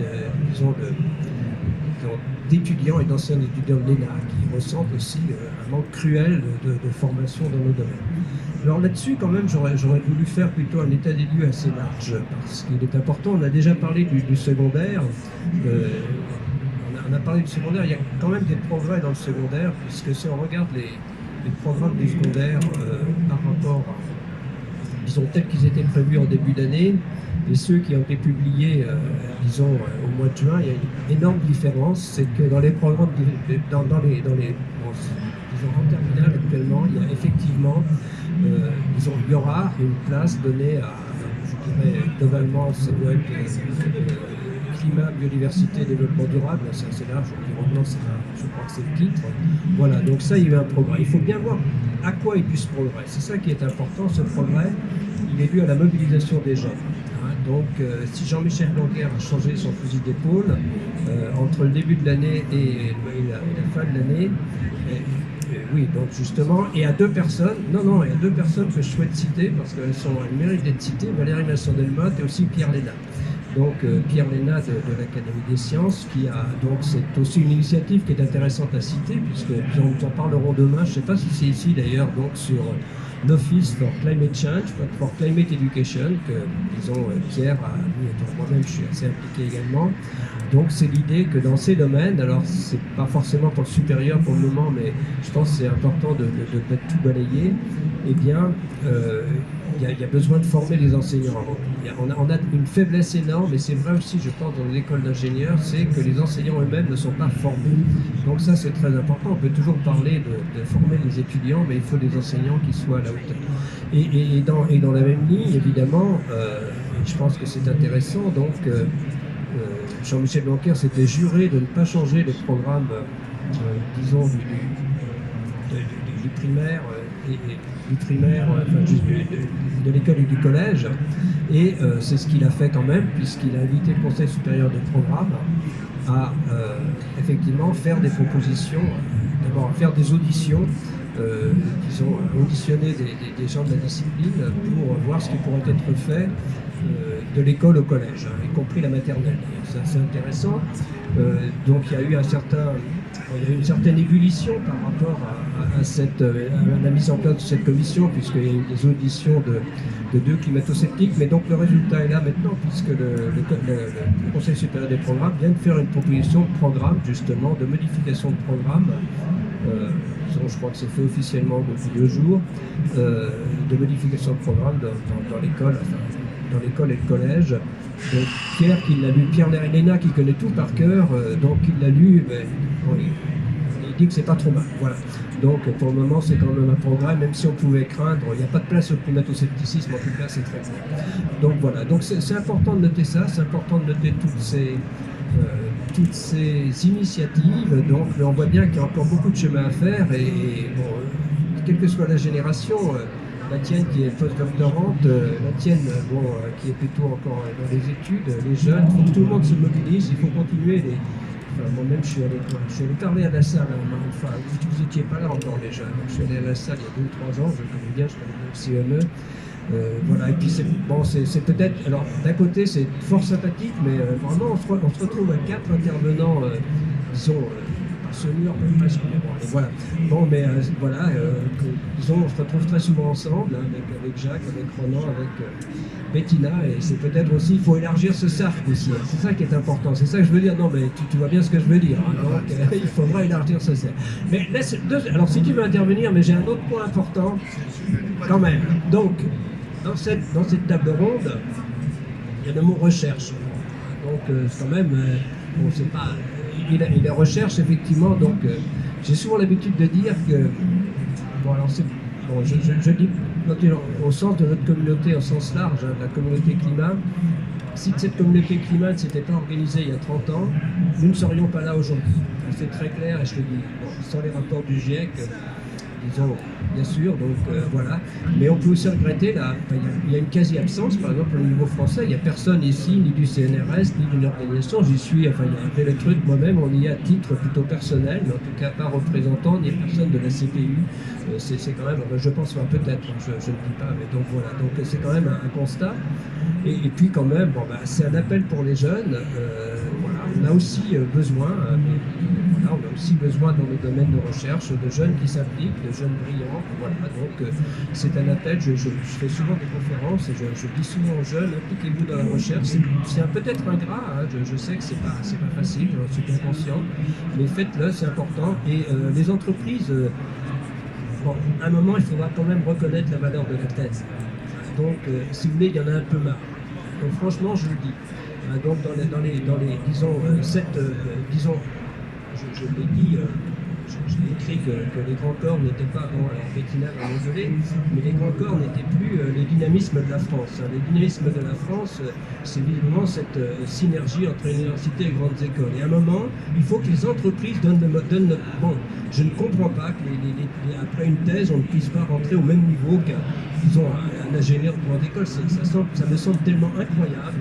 d'étudiants et d'anciens étudiants de l'ENA qui ressentent aussi un manque cruel de formation dans nos domaines. Alors là-dessus, quand même, j'aurais voulu faire plutôt un état des lieux assez large, parce qu'il est important, on a déjà parlé du secondaire, on a parlé du secondaire, il y a quand même des progrès dans le secondaire, puisque si on regarde les programmes du secondaire par rapport à, disons, tels qu'ils étaient prévus en début d'année, et ceux qui ont été publiés, disons, au mois de juin, il y a une énorme différence. C'est que dans les programmes, disons, en terminale actuellement, il y a effectivement, disons, il y aura une place donnée à, je dirais, globalement, ça doit être climat, biodiversité, développement durable, c'est assez large, environnement, je crois que c'est le titre. Voilà, donc ça, il y a eu un progrès. Il faut bien voir à quoi est dû ce progrès. C'est ça qui est important, ce progrès, il est dû à la mobilisation des jeunes. Donc, si Jean-Michel Blanquer a changé son fusil d'épaule entre le début de l'année et la fin de l'année, oui, donc justement, et à deux personnes, il y a deux personnes que je souhaite citer parce qu'elles méritent d'être citées, Valérie Masson-Delmotte et aussi Pierre Lénat. Donc, Pierre Lénat de l'Académie des Sciences, donc c'est aussi une initiative qui est intéressante à citer, puisque nous en parlerons demain, je ne sais pas si c'est ici d'ailleurs, donc sur l'Office for Climate Change, for Climate Education, que, disons, Pierre a mis, et moi-même je suis assez impliqué également. Donc c'est l'idée que dans ces domaines, alors c'est pas forcément pour le supérieur pour le moment, mais je pense que c'est important de ne pas tout balayer, eh bien, il y a besoin de former les enseignants. On a une faiblesse énorme, et c'est vrai aussi, je pense, dans les écoles d'ingénieurs, c'est que les enseignants eux-mêmes ne sont pas formés. Donc ça, c'est très important. On peut toujours parler de former les étudiants, mais il faut des enseignants qui soient à la hauteur. Et dans la même ligne, évidemment, je pense que c'est intéressant, donc Jean-Michel Blanquer s'était juré de ne pas changer les programmes, disons, du primaire, de l'école et du collège, et c'est ce qu'il a fait quand même, puisqu'il a invité le Conseil supérieur des programmes à effectivement faire des propositions, d'abord faire des auditions. Ils ont auditionné des gens de la discipline pour voir ce qui pourrait être fait de l'école au collège, y compris la maternelle. C'est assez intéressant. Donc il y a eu une certaine ébullition par rapport à la mise en place de cette commission, puisqu'il y a eu des auditions de 2 climato-sceptiques, mais donc le résultat est là maintenant, puisque le Conseil supérieur des programmes vient de faire une proposition de programme, justement, de modification de programme. Je crois que c'est fait officiellement depuis 2 jours, de modification de programme dans l'école, dans l'école et le collège. Donc Pierre qui l'a lu, Pierre Léna qui connaît tout par cœur, donc il l'a lu, il dit que c'est pas trop mal. Voilà. Donc pour le moment c'est quand même un progrès, même si on pouvait craindre, il n'y a pas de place au climato-scepticisme, en tout cas c'est très clair. Donc voilà, donc c'est important de noter ça, c'est important de noter toutes ces initiatives. Donc on voit bien qu'il y a encore beaucoup de chemin à faire et bon, quelle que soit la génération, la tienne qui est post-doctorante, la tienne qui est plutôt encore dans les études, les jeunes, il faut que tout le monde se mobilise, il faut continuer. Moi-même, je suis allé parler à la salle, enfin, vous n'étiez pas là encore les jeunes, je suis allé à la salle il y a 2 ou 3 ans, je connais bien, je connais bien le CME. Voilà, et puis c'est peut-être, alors d'un côté c'est fort sympathique, mais vraiment on se retrouve à 4 intervenants, disons, seniors, presque, mais bon, voilà. Bon, mais voilà, disons, on se retrouve très souvent ensemble, hein, avec Jacques, avec Ronan, avec Bettina, et c'est peut-être aussi, il faut élargir ce cercle aussi, hein. C'est ça qui est important, c'est ça que je veux dire, non mais tu vois bien ce que je veux dire, hein, donc il faudra élargir ce cercle. Mais alors si tu veux intervenir, mais j'ai un autre point important, quand même, donc, dans cette table ronde, il y a le mot recherche. Donc, quand même, bon, c'est pas. Et la recherche, effectivement, donc, j'ai souvent l'habitude de dire que. Bon, alors, je dis au sens de notre communauté, au sens large, hein, de la communauté climat. Si cette communauté climat ne s'était pas organisée il y a 30 ans, nous ne serions pas là aujourd'hui. C'est très clair, et je te dis, bon, sans les rapports du GIEC. Disons, bien sûr, donc voilà. Mais on peut aussi regretter, il y a une quasi-absence, par exemple au niveau français, il n'y a personne ici, ni du CNRS, ni d'une organisation, j'y suis, enfin il y a un bel truc, moi-même, on y est à titre plutôt personnel, mais en tout cas pas représentant, ni personne de la CPU, c'est quand même, je pense, enfin, peut-être, je ne dis pas, mais donc voilà, donc c'est quand même un constat. Et puis quand même, bon, c'est un appel pour les jeunes, voilà, on a aussi besoin, on a aussi besoin dans le domaine de recherche de jeunes qui s'impliquent, de jeunes brillants. Voilà, donc c'est un appel, je fais souvent des conférences et je dis souvent aux jeunes, impliquez-vous dans la recherche. C'est peut-être ingrat, hein, je sais que c'est pas facile, j'en suis bien conscient, mais faites-le, c'est important. Et les entreprises, bon, à un moment, il faudra quand même reconnaître la valeur de la thèse. Donc, si vous voulez, il y en a un peu marre. Donc franchement, je le dis. Donc dans les disons, je l'ai dit, j'ai écrit que les grands corps n'étaient pas, bon, alors Bettina va désolé, mais les grands corps n'étaient plus les dynamismes de la France. Les dynamismes de la France, c'est évidemment cette synergie entre universités et grandes écoles. Et à un moment, il faut que les entreprises donnent notre bon. Je ne comprends pas qu'après une thèse, on ne puisse pas rentrer au même niveau qu'un ingénieur de grande école. Ça me semble tellement incroyable.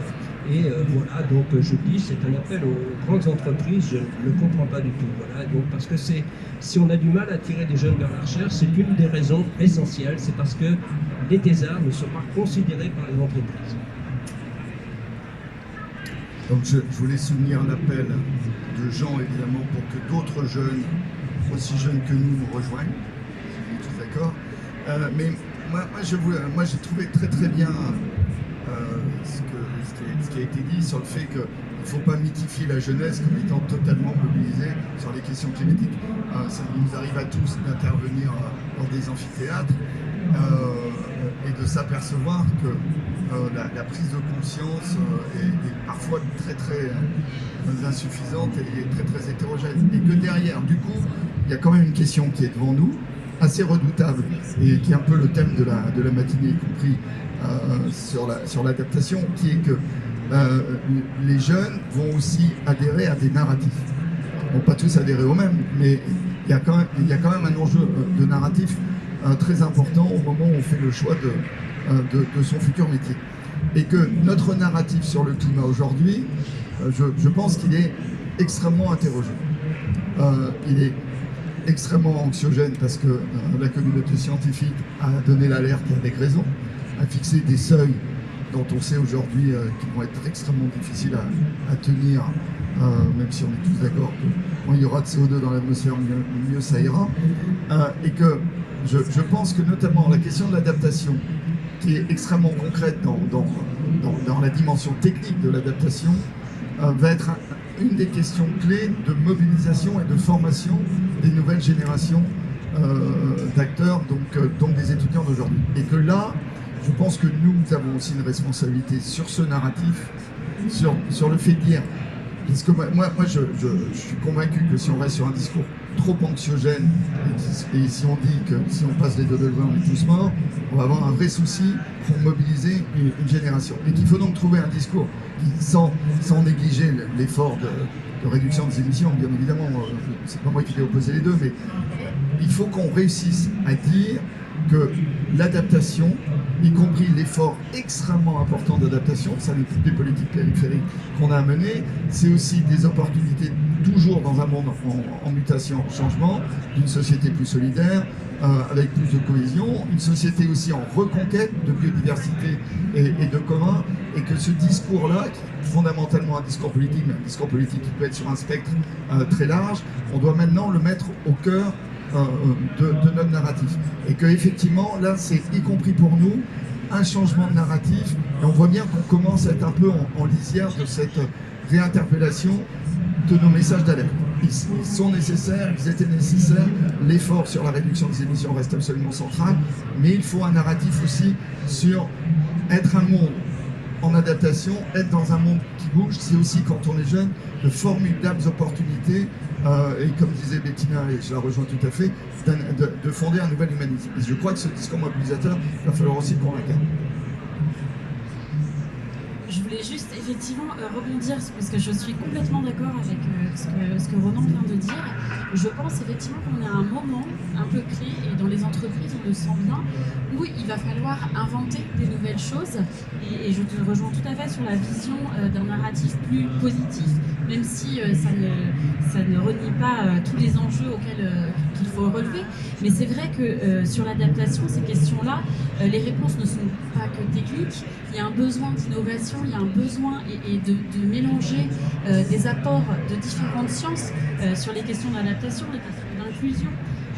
Et voilà, donc je dis, c'est un appel aux grandes entreprises, je ne le comprends pas du tout. Voilà, donc parce que si on a du mal à attirer des jeunes vers la recherche, c'est une des raisons essentielles, c'est parce que les thésards ne sont pas considérés par les entreprises. Donc je voulais soutenir l'appel de Jean, évidemment, pour que d'autres jeunes, aussi jeunes que nous rejoignent. On est tous d'accord. Mais moi j'ai trouvé très très bien ce qui a été dit sur le fait qu'il ne faut pas mythifier la jeunesse comme étant totalement mobilisée sur les questions climatiques. Il nous arrive à tous d'intervenir dans des amphithéâtres et de s'apercevoir que la prise de conscience est parfois très très insuffisante et très très hétérogène. Et que derrière, du coup, il y a quand même une question qui est devant nous, assez redoutable, et qui est un peu le thème de la matinée, y compris sur l'adaptation, qui est que les jeunes vont aussi adhérer à des narratifs. Ils ne vont pas tous adhérer aux mêmes, mais il y a quand même un enjeu de narratif très important au moment où on fait le choix de son futur métier. Et que notre narratif sur le climat aujourd'hui, je pense qu'il est extrêmement interrogé. Il est extrêmement anxiogène parce que la communauté scientifique a donné l'alerte avec raison, a fixé des seuils dont on sait aujourd'hui qu'ils vont être extrêmement difficiles à tenir, même si on est tous d'accord que moins il y aura de CO2 dans l'atmosphère, mieux ça ira. Et que je pense que notamment la question de l'adaptation, qui est extrêmement concrète dans la dimension technique de l'adaptation, va être une des questions clés de mobilisation et de formation des nouvelles générations d'acteurs, donc des étudiants d'aujourd'hui. Et que là, je pense que nous avons aussi une responsabilité sur ce narratif, sur le fait de dire, parce que moi je suis convaincu que si on reste sur un discours trop anxiogène, et si on dit que si on passe les 2 degrés on est tous morts, on va avoir un vrai souci pour mobiliser une génération. Et qu'il faut donc trouver un discours qui, sans négliger l'effort de réduction des émissions, bien évidemment, c'est pas moi qui vais opposer les deux, mais il faut qu'on réussisse à dire que l'adaptation, y compris l'effort extrêmement important d'adaptation, ça n'est plus des politiques périphériques qu'on a à mener, c'est aussi des opportunités toujours dans un monde en mutation, en changement, d'une société plus solidaire, avec plus de cohésion, une société aussi en reconquête de biodiversité et de commun, et que ce discours-là, qui est fondamentalement un discours politique, mais un discours politique qui peut être sur un spectre très large, on doit maintenant le mettre au cœur de notre narratif. Et qu'effectivement, là, c'est y compris pour nous un changement de narratif. Et on voit bien qu'on commence à être un peu en lisière de cette réinterpellation de nos messages d'alerte. Ils sont nécessaires, ils étaient nécessaires. L'effort sur la réduction des émissions reste absolument central. Mais il faut un narratif aussi sur être un monde en adaptation, être dans un monde qui bouge. C'est aussi, quand on est jeune, de formidables opportunités. Et comme disait Bettina, et je la rejoins tout à fait, de fonder un nouvel humanisme. Et je crois que ce discours mobilisateur, il va falloir aussi qu'on l'incarne. Je voulais juste effectivement rebondir, parce que je suis complètement d'accord avec ce que Ronan vient de dire. Je pense effectivement qu'on est à un moment un peu clé, et dans les entreprises on le sent bien, où il va falloir inventer des nouvelles choses. Et je te rejoins tout à fait sur la vision d'un narratif plus positif, même si ça ne renie pas tous les enjeux qu'il faut relever. Mais c'est vrai que sur l'adaptation, ces questions-là, les réponses ne sont pas que techniques. Il y a un besoin d'innovation, il y a un besoin de mélanger des apports de différentes sciences sur les questions d'adaptation, les questions d'inclusion.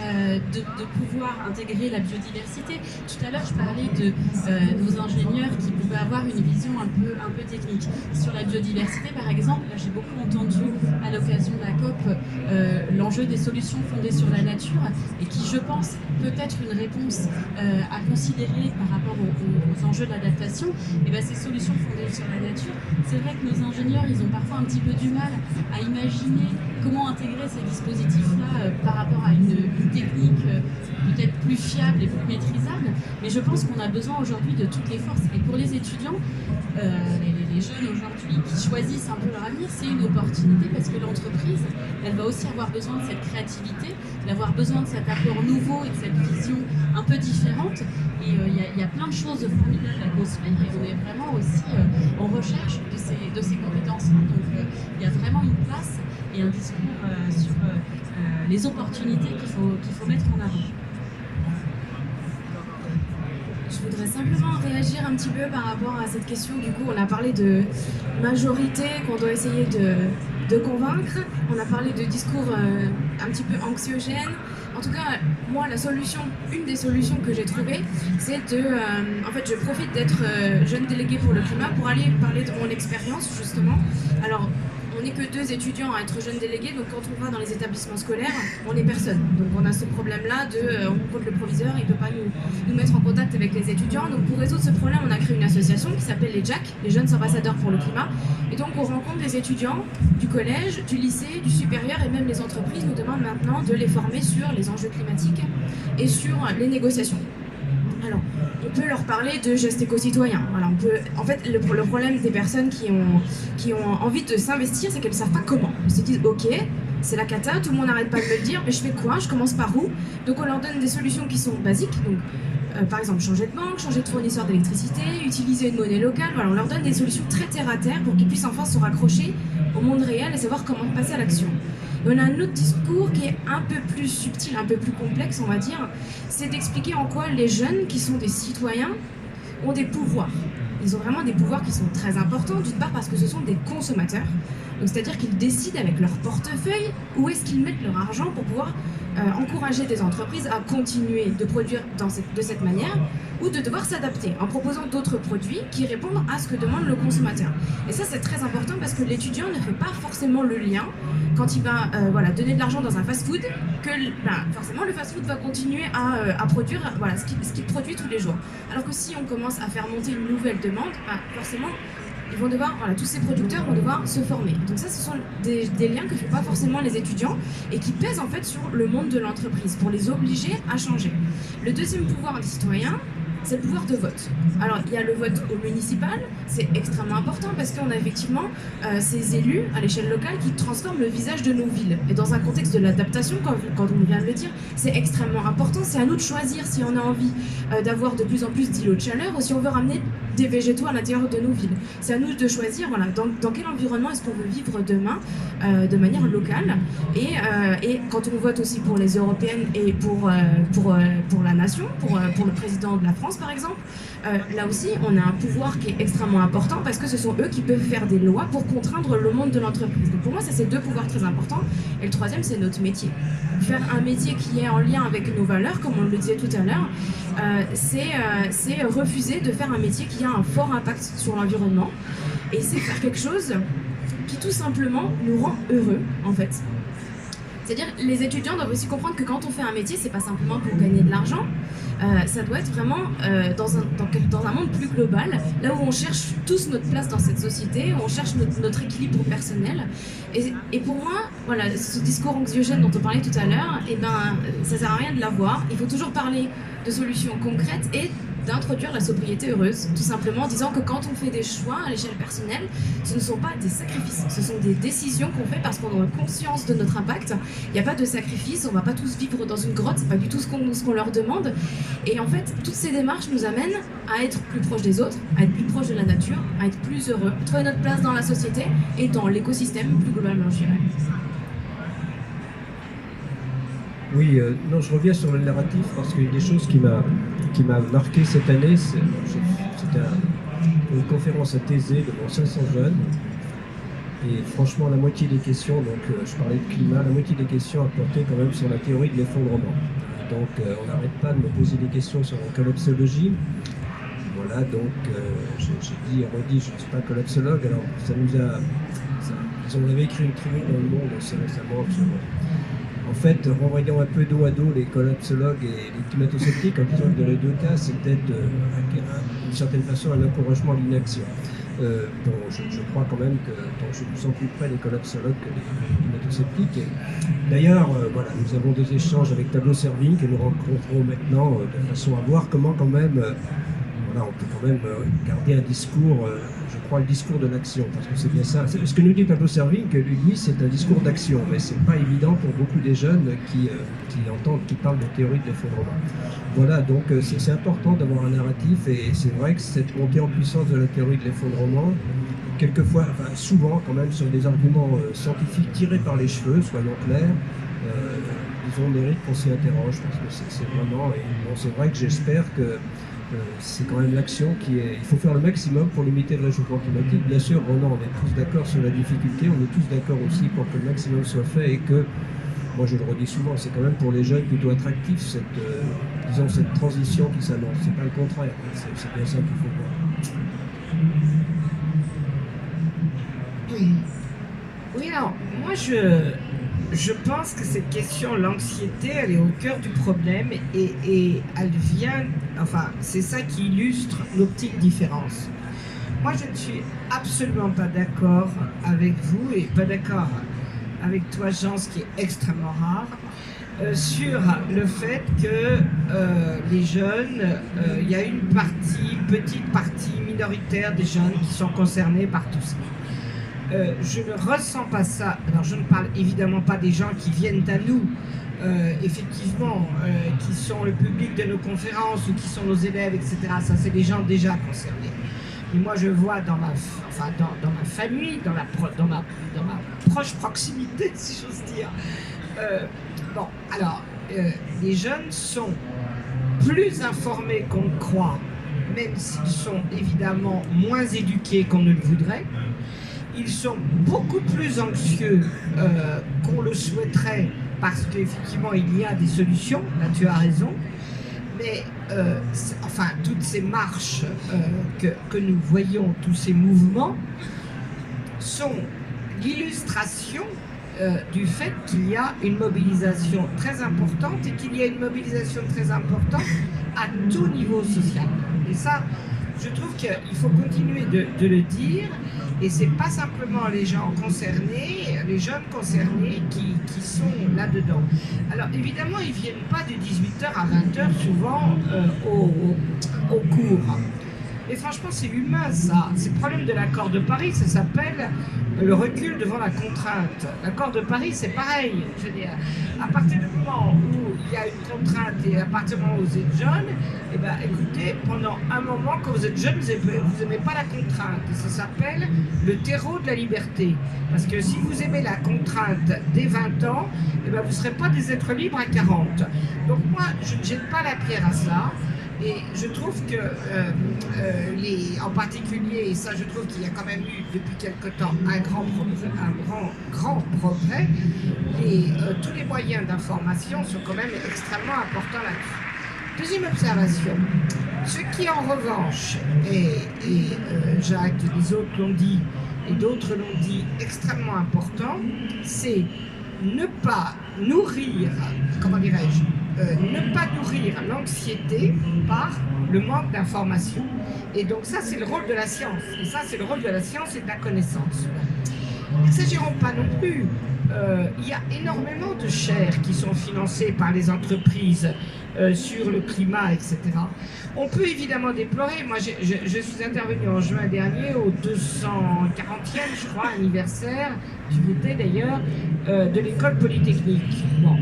De pouvoir intégrer la biodiversité. Tout à l'heure, je parlais de nos ingénieurs qui pouvaient avoir une vision un peu technique. Sur la biodiversité, par exemple, j'ai beaucoup entendu à l'occasion de la COP l'enjeu des solutions fondées sur la nature, et qui, je pense, peut être une réponse à considérer par rapport aux enjeux de l'adaptation. Et bien, ces solutions fondées sur la nature, c'est vrai que nos ingénieurs, ils ont parfois un petit peu du mal à imaginer comment intégrer ces dispositifs-là par rapport à une technique peut-être plus fiable et plus maîtrisable, mais je pense qu'on a besoin aujourd'hui de toutes les forces. Et pour les étudiants, les jeunes aujourd'hui qui choisissent un peu leur avenir, c'est une opportunité, parce que l'entreprise, elle va aussi avoir besoin de cette créativité, d'avoir besoin de cet apport nouveau et de cette vision un peu différente. Et il y a plein de choses formidables à construire, et on est vraiment aussi en recherche de ces compétences-là. Donc il y a vraiment une place et un discours sur les opportunités qu'il faut mettre en avant. Je voudrais simplement réagir un petit peu par rapport à cette question. Du coup, on a parlé de majorité qu'on doit essayer de convaincre. On a parlé de discours un petit peu anxiogènes. En tout cas, moi, une des solutions que j'ai trouvées, c'est en fait, je profite d'être jeune déléguée pour le climat pour aller parler de mon expérience, justement. Alors, on n'est que 2 étudiants à être jeunes délégués, donc quand on va dans les établissements scolaires, on n'est personne. Donc on a ce problème-là on rencontre le proviseur, il ne peut pas nous mettre en contact avec les étudiants. Donc pour résoudre ce problème, on a créé une association qui s'appelle les JAC, les Jeunes Ambassadeurs pour le Climat. Et donc on rencontre les étudiants du collège, du lycée, du supérieur, et même les entreprises nous demandent maintenant de les former sur les enjeux climatiques et sur les négociations. Alors, on peut leur parler de gestes éco-citoyens. Voilà, en fait, le problème des personnes qui ont envie de s'investir, c'est qu'elles ne savent pas comment. Elles se disent, ok, c'est la cata, tout le monde n'arrête pas de me le dire, mais je fais quoi? Je commence par où? Donc on leur donne des solutions qui sont basiques. Donc, par exemple changer de banque, changer de fournisseur d'électricité, utiliser une monnaie locale. Voilà, on leur donne des solutions très terre à terre pour qu'ils puissent enfin se raccrocher au monde réel et savoir comment passer à l'action. Et on a un autre discours qui est un peu plus subtil, un peu plus complexe, on va dire, c'est d'expliquer en quoi les jeunes, qui sont des citoyens, ont des pouvoirs. Ils ont vraiment des pouvoirs qui sont très importants, d'une part parce que ce sont des consommateurs, donc c'est-à-dire qu'ils décident avec leur portefeuille où est-ce qu'ils mettent leur argent pour pouvoir encourager des entreprises à continuer de produire de cette manière ou de devoir s'adapter en proposant d'autres produits qui répondent à ce que demande le consommateur. Et ça, c'est très important parce que l'étudiant ne fait pas forcément le lien quand il va donner de l'argent dans un fast-food que forcément le fast-food va continuer à produire ce qu'il produit tous les jours. Alors que si on commence à faire monter une nouvelle demande, forcément ils vont devoir, tous ces producteurs vont devoir se former. Donc ça, ce sont des liens que ne font pas forcément les étudiants et qui pèsent en fait sur le monde de l'entreprise pour les obliger à changer. Le deuxième pouvoir des citoyens, c'est le pouvoir de vote. Alors, il y a le vote au municipal, c'est extrêmement important parce qu'on a effectivement ces élus à l'échelle locale qui transforment le visage de nos villes. Et dans un contexte de l'adaptation, quand on vient de le dire, c'est extrêmement important. C'est à nous de choisir si on a envie d'avoir de plus en plus d'îlots de chaleur ou si on veut ramener des végétaux à l'intérieur de nos villes. C'est à nous de choisir dans quel environnement est-ce qu'on veut vivre demain de manière locale. Et quand on vote aussi pour les européennes et pour la nation, pour le président de la France, par exemple, là aussi, on a un pouvoir qui est extrêmement important parce que ce sont eux qui peuvent faire des lois pour contraindre le monde de l'entreprise. Donc pour moi, ça, c'est deux pouvoirs très importants. Et le troisième, c'est notre métier. Faire un métier qui est en lien avec nos valeurs, comme on le disait tout à l'heure, c'est refuser de faire un métier qui a un fort impact sur l'environnement. Et c'est faire quelque chose qui, tout simplement, nous rend heureux, en fait. C'est-à-dire, les étudiants doivent aussi comprendre que quand on fait un métier, c'est pas simplement pour gagner de l'argent, ça doit être vraiment dans un monde plus global, là où on cherche tous notre place dans cette société, où on cherche notre équilibre personnel. Et pour moi, ce discours anxiogène dont on parlait tout à l'heure, ça sert à rien de l'avoir. Il faut toujours parler de solutions concrètes et d'introduire la sobriété heureuse, tout simplement en disant que quand on fait des choix à l'échelle personnelle, ce ne sont pas des sacrifices, ce sont des décisions qu'on fait parce qu'on a conscience de notre impact. Il n'y a pas de sacrifice, on ne va pas tous vivre dans une grotte, c'est pas du tout ce qu'on leur demande. Et en fait, toutes ces démarches nous amènent à être plus proches des autres, à être plus proches de la nature, à être plus heureux, trouver notre place dans la société et dans l'écosystème plus globalement, je dirais. Oui, non, je reviens sur le narratif parce qu'une des choses qui m'a marqué cette année, c'était une conférence à Thésée devant 500 jeunes. Et franchement, la moitié des questions, donc je parlais de climat, la moitié des questions portaient quand même sur la théorie de l'effondrement. Donc on n'arrête pas de me poser des questions sur la collapsologie. Voilà, donc j'ai dit et redit, je ne suis pas collapsologue, alors on avait écrit une tribune dans le Monde assez récemment sur... En fait, renvoyant un peu dos à dos les collapsologues et les climato-sceptiques en disant que dans les deux cas, c'est peut-être d'une certaine façon un encouragement à l'inaction. Je crois quand même que je me sens plus près des collapsologues que des climato-sceptiques. D'ailleurs, nous avons des échanges avec Tableau Servigne que nous rencontrons maintenant de façon à voir comment quand même, on peut quand même garder un discours, je crois, le discours de l'action, parce que c'est bien ça. Ce que nous dit Tableau Servigne, que lui, c'est un discours d'action, mais c'est pas évident pour beaucoup des jeunes qui parlent de théorie de l'effondrement. Voilà, donc c'est important d'avoir un narratif, et c'est vrai que cette montée en puissance de la théorie de l'effondrement, quelquefois, souvent quand même sur des arguments scientifiques tirés par les cheveux, soyons clairs, ils ont le mérite qu'on s'y interroge, parce que c'est vraiment, et bon, c'est vrai que j'espère que c'est quand même l'action qui est... Il faut faire le maximum pour limiter le réchauffement climatique. Bien sûr, Ronan, on est tous d'accord sur la difficulté, on est tous d'accord aussi pour que le maximum soit fait et que, moi je le redis souvent, c'est quand même pour les jeunes plutôt attractif cette transition qui s'annonce. C'est pas le contraire, c'est bien ça qu'il faut voir. Oui, alors, moi je pense que cette question, l'anxiété, elle est au cœur du problème et elle vient, c'est ça qui illustre nos petites différences. Moi, je ne suis absolument pas d'accord avec vous et pas d'accord avec toi, Jean, ce qui est extrêmement rare, sur le fait que les jeunes, il y a une petite partie minoritaire des jeunes qui sont concernés par tout ça. Je ne ressens pas ça. Alors, je ne parle évidemment pas des gens qui viennent à nous effectivement, qui sont le public de nos conférences ou qui sont nos élèves, etc., ça c'est des gens déjà concernés. Mais moi je vois dans ma famille, dans ma proche proximité, si j'ose dire, les jeunes sont plus informés qu'on le croit, même s'ils sont évidemment moins éduqués qu'on ne le voudrait. Ils sont beaucoup plus anxieux qu'on le souhaiterait, parce qu'effectivement il y a des solutions, là tu as raison, mais toutes ces marches que nous voyons, tous ces mouvements, sont l'illustration du fait qu'il y a une mobilisation très importante et qu'il y a une mobilisation très importante à tout niveau social. Et ça, je trouve qu'il faut continuer de le dire, et c'est pas simplement les gens concernés, les jeunes concernés qui sont là-dedans. Alors évidemment, ils viennent pas de 18h à 20h souvent au cours. Et franchement, c'est humain ça. C'est le problème de l'accord de Paris, ça s'appelle le recul devant la contrainte. L'accord de Paris, c'est pareil. Je veux dire, à partir du moment où il y a une contrainte et à partir du moment où vous êtes jeune, eh ben, écoutez, pendant un moment, quand vous êtes jeune, vous n'aimez pas la contrainte. Et ça s'appelle le terreau de la liberté. Parce que si vous aimez la contrainte dès 20 ans, eh ben, vous ne serez pas des êtres libres à 40. Donc moi, je ne jette pas la pierre à ça. Et je trouve que, en particulier, et ça je trouve qu'il y a quand même eu depuis quelque temps un grand progrès, tous les moyens d'information sont quand même extrêmement importants là-dessus. Deuxième observation, ce qui en revanche, et Jacques et les autres l'ont dit, et d'autres l'ont dit, extrêmement important, c'est ne pas nourrir, ne pas nourrir l'anxiété par le manque d'information. Et donc ça, c'est le rôle de la science. Et ça, c'est le rôle de la science et de la connaissance. N'exagérons pas non plus. Il y a énormément de chaires qui sont financées par les entreprises sur le climat, etc. On peut évidemment déplorer. Moi, je suis intervenue en juin dernier au 240e, je crois, anniversaire, j'y étais d'ailleurs, de l'école polytechnique. Bon.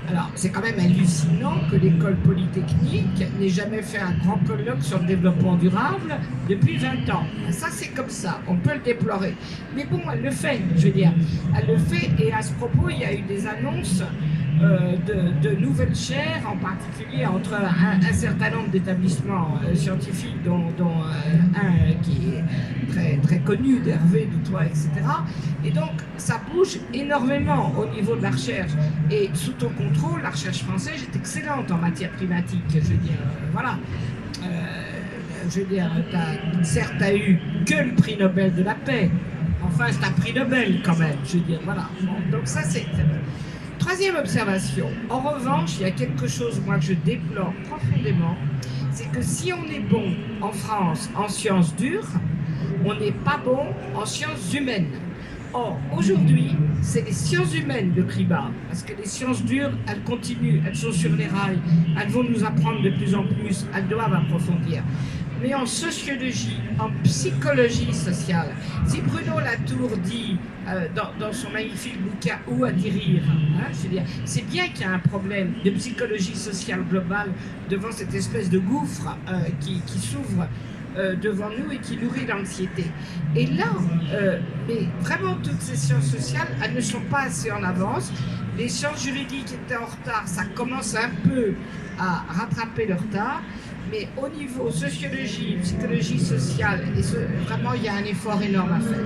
Alors, c'est quand même hallucinant que l'école polytechnique n'ait jamais fait un grand colloque sur le développement durable depuis 20 ans. Ça, c'est comme ça, on peut le déplorer. Mais bon, elle le fait, je veux dire. Elle le fait, et à ce propos, il y a eu des annonces de nouvelles chaires, en particulier entre un certain nombre d'établissements scientifiques, dont un qui est très, très connu, d'Hervé, Doutois, etc. Et donc, ça bouge énormément au niveau de la recherche. Et sous ton contrôle, la recherche française est excellente en matière climatique. Je veux dire, voilà. Je veux dire, certes, tu n'as eu que le prix Nobel de la paix. Enfin, c'est un prix Nobel quand même. Je veux dire, voilà. Bon, donc ça, c'est... Troisième observation. En revanche, il y a quelque chose, moi, que je déplore profondément, c'est que si on est bon en France en sciences dures, on n'est pas bon en sciences humaines. Or, aujourd'hui, c'est les sciences humaines le climat, parce que les sciences dures, elles continuent, elles sont sur les rails, elles vont nous apprendre de plus en plus, elles doivent approfondir. Mais en sociologie, en psychologie sociale, si Bruno Latour dit dans son magnifique bouquin « Où atterrir », je veux dire, c'est bien qu'il y a un problème de psychologie sociale globale devant cette espèce de gouffre qui s'ouvre devant nous et qui nourrit l'anxiété. Et là, mais vraiment toutes ces sciences sociales, elles ne sont pas assez en avance. Les sciences juridiques étaient en retard, ça commence un peu à rattraper le retard. Mais au niveau sociologie, psychologie sociale, vraiment il y a un effort énorme à faire.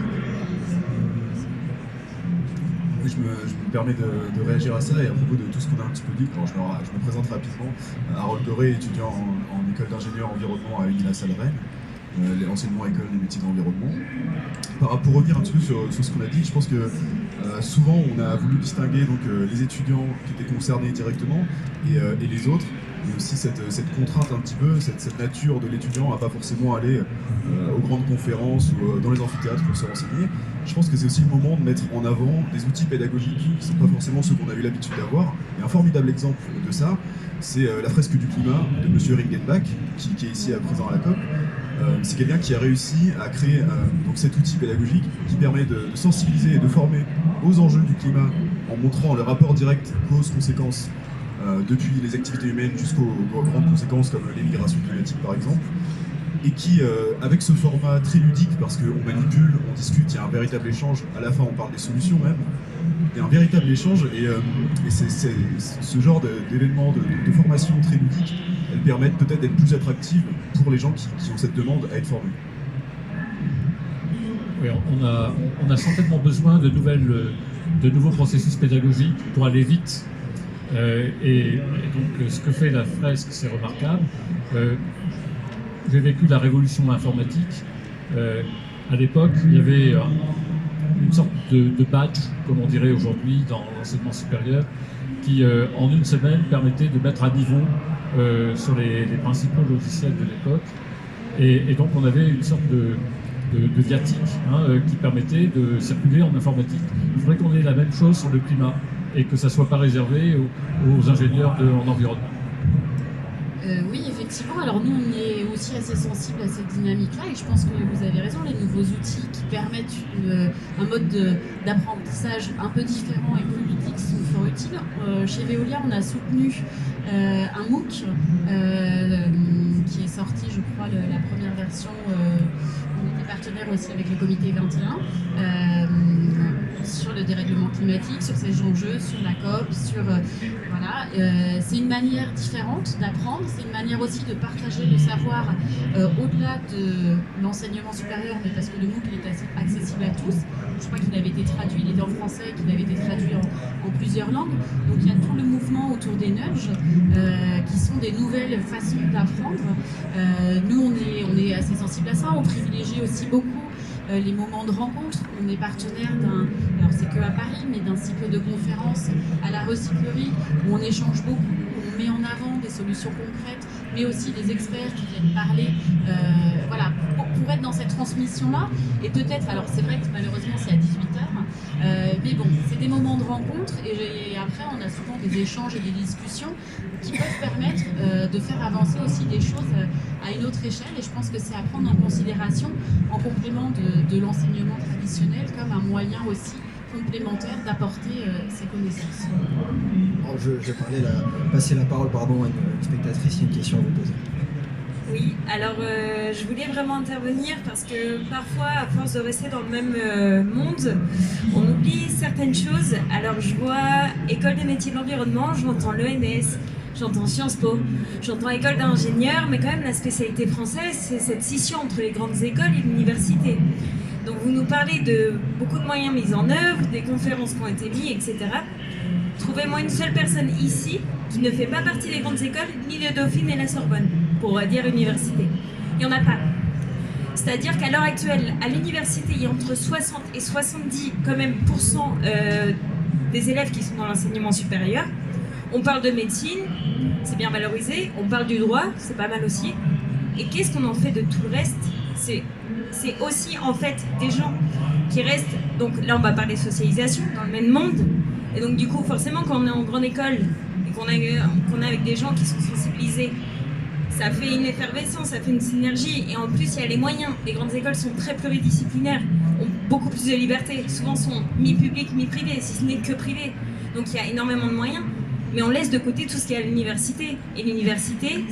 Oui, je me permets de réagir à ça et à propos de tout ce qu'on a un petit peu dit. Alors, je me présente rapidement. Harold Doré, étudiant en école d'ingénieur environnement à UNILA-Salrennes, l'enseignement école des métiers de l'environnement. Pour revenir un petit peu sur ce qu'on a dit, je pense que souvent on a voulu distinguer donc, les étudiants qui étaient concernés directement et les autres. Et aussi cette contrainte un petit peu, cette nature de l'étudiant à pas forcément aller aux grandes conférences ou dans les amphithéâtres pour se renseigner. Je pense que c'est aussi le moment de mettre en avant des outils pédagogiques qui ne sont pas forcément ceux qu'on a eu l'habitude d'avoir. Et un formidable exemple de ça, c'est la fresque du climat de M. Ringenbach, qui est ici à présent à la COP. C'est quelqu'un qui a réussi à créer donc cet outil pédagogique qui permet de sensibiliser et de former aux enjeux du climat en montrant le rapport direct cause-conséquence depuis les activités humaines jusqu'aux grandes conséquences comme l'émigration climatique par exemple, et qui, avec ce format très ludique, parce qu'on manipule, on discute, il y a un véritable échange, à la fin on parle des solutions même, il y a un véritable échange, et ce genre d'événements, de formation très ludique, elles permettent peut-être d'être plus attractives pour les gens qui ont cette demande à être formés. Oui, on a certainement besoin de nouveaux processus pédagogiques pour aller vite. Et donc ce que fait la fresque, c'est remarquable. J'ai vécu la révolution informatique. À l'époque, il y avait une sorte de badge, comme on dirait aujourd'hui dans l'enseignement supérieur, qui en une semaine permettait de mettre à niveau sur les principaux logiciels de l'époque. Et donc on avait une sorte de viatique qui permettait de circuler en informatique. Il faudrait qu'on ait la même chose sur le climat et que ça ne soit pas réservé aux ingénieurs en environnement. Oui, effectivement. Alors nous, on est aussi assez sensibles à cette dynamique-là et je pense que vous avez raison, les nouveaux outils qui permettent un mode d'apprentissage un peu différent et plus ludique sont fort utiles. Chez Veolia, on a soutenu un MOOC qui est sorti, je crois, la première version. On était partenaire aussi avec le comité 21 sur le dérèglement climatique, sur ces enjeux, sur la COP, c'est une manière différente d'apprendre, c'est une manière aussi de partager le savoir au-delà de l'enseignement supérieur, mais parce que le MOOC est assez accessible à tous. Je crois qu'il avait été traduit, il était en français, qu'il avait été traduit en plusieurs langues. Donc il y a tout le mouvement autour des nudges qui sont des nouvelles façons d'apprendre. Nous, on est assez sensible à ça, on privilégie aussi beaucoup les moments de rencontre. On est partenaire alors c'est que à Paris, mais d'un cycle de conférences à la recyclerie où on échange beaucoup, où on met en avant des solutions concrètes, mais aussi des experts qui viennent parler, pour être dans cette transmission-là. Et peut-être, alors c'est vrai que malheureusement c'est à 18h, mais bon, c'est des moments de rencontre et après on a souvent des échanges et des discussions qui peuvent permettre de faire avancer aussi des choses à une autre échelle, et je pense que c'est à prendre en considération en complément de l'enseignement traditionnel comme un moyen aussi complémentaire d'apporter ces connaissances. Alors je vais passer la parole à une spectatrice qui a une question à vous poser. Oui, alors je voulais vraiment intervenir parce que parfois, à force de rester dans le même monde, on oublie certaines choses. Alors je vois École des métiers de l'environnement, j'entends l'ENS, j'entends Sciences Po, j'entends École d'ingénieurs, mais quand même la spécialité française, c'est cette scission entre les grandes écoles et l'université. Donc vous nous parlez de beaucoup de moyens mis en œuvre, des conférences qui ont été mises, etc. Trouvez-moi une seule personne ici qui ne fait pas partie des grandes écoles, ni le Dauphine et la Sorbonne, pour dire université. Il n'y en a pas. C'est-à-dire qu'à l'heure actuelle, à l'université, il y a entre 60 et 70 quand même des élèves qui sont dans l'enseignement supérieur. On parle de médecine, c'est bien valorisé. On parle du droit, c'est pas mal aussi. Et qu'est-ce qu'on en fait de tout le reste ? C'est aussi en fait des gens qui restent, donc là on va parler socialisation, dans le même monde. Et donc du coup, forcément, quand on est en grande école et qu'on est avec des gens qui sont sensibilisés, ça fait une effervescence, ça fait une synergie. Et en plus, il y a les moyens. Les grandes écoles sont très pluridisciplinaires, ont beaucoup plus de liberté. Souvent sont mi-public, mi-privé, si ce n'est que privé. Donc il y a énormément de moyens. Mais on laisse de côté tout ce qu'il y a à l'université. Et l'université,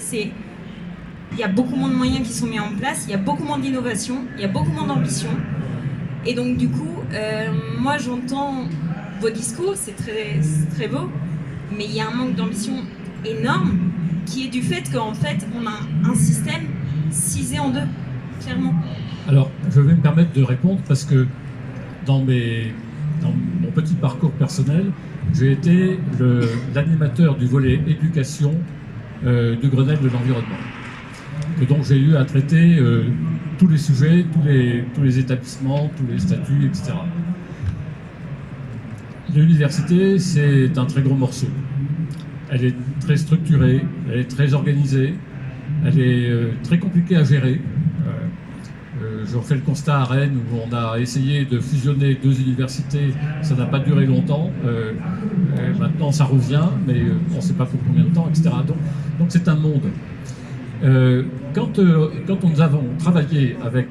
il y a beaucoup moins de moyens qui sont mis en place, il y a beaucoup moins d'innovation, il y a beaucoup moins d'ambition. Et donc du coup, moi j'entends vos discours, c'est très beau, mais il y a un manque d'ambition énorme qui est du fait qu'en fait on a un système scisé en deux, clairement. Alors, je vais me permettre de répondre parce que dans mon petit parcours personnel, j'ai été l'animateur du volet éducation du Grenelle de l'environnement. Et donc j'ai eu à traiter tous les sujets, tous les établissements, tous les statuts, etc. L'université, c'est un très gros morceau. Elle est très structurée, elle est très organisée, elle est très compliquée à gérer. Je refais le constat à Rennes où on a essayé de fusionner 2 universités, ça n'a pas duré longtemps. Maintenant ça revient, mais on ne sait pas pour combien de temps, etc. Donc c'est un monde. Quand nous avons travaillé avec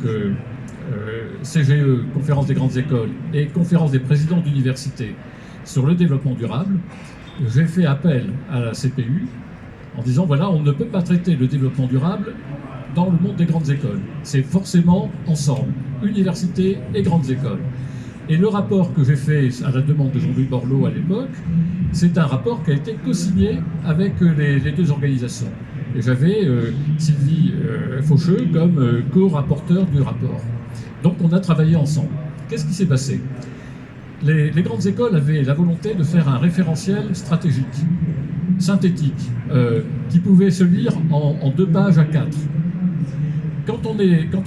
CGE, Conférence des grandes écoles, et Conférence des présidents d'université, sur le développement durable, j'ai fait appel à la CPU en disant voilà, on ne peut pas traiter le développement durable dans le monde des grandes écoles. C'est forcément ensemble, universités et grandes écoles. Et le rapport que j'ai fait à la demande de Jean-Louis Borloo à l'époque, c'est un rapport qui a été co-signé avec les deux organisations. Et j'avais Sylvie Faucheux comme co-rapporteur du rapport. Donc on a travaillé ensemble. Qu'est-ce qui s'est passé ? Les grandes écoles avaient la volonté de faire un référentiel stratégique, synthétique, qui pouvait se lire en 2 pages à 4. Quand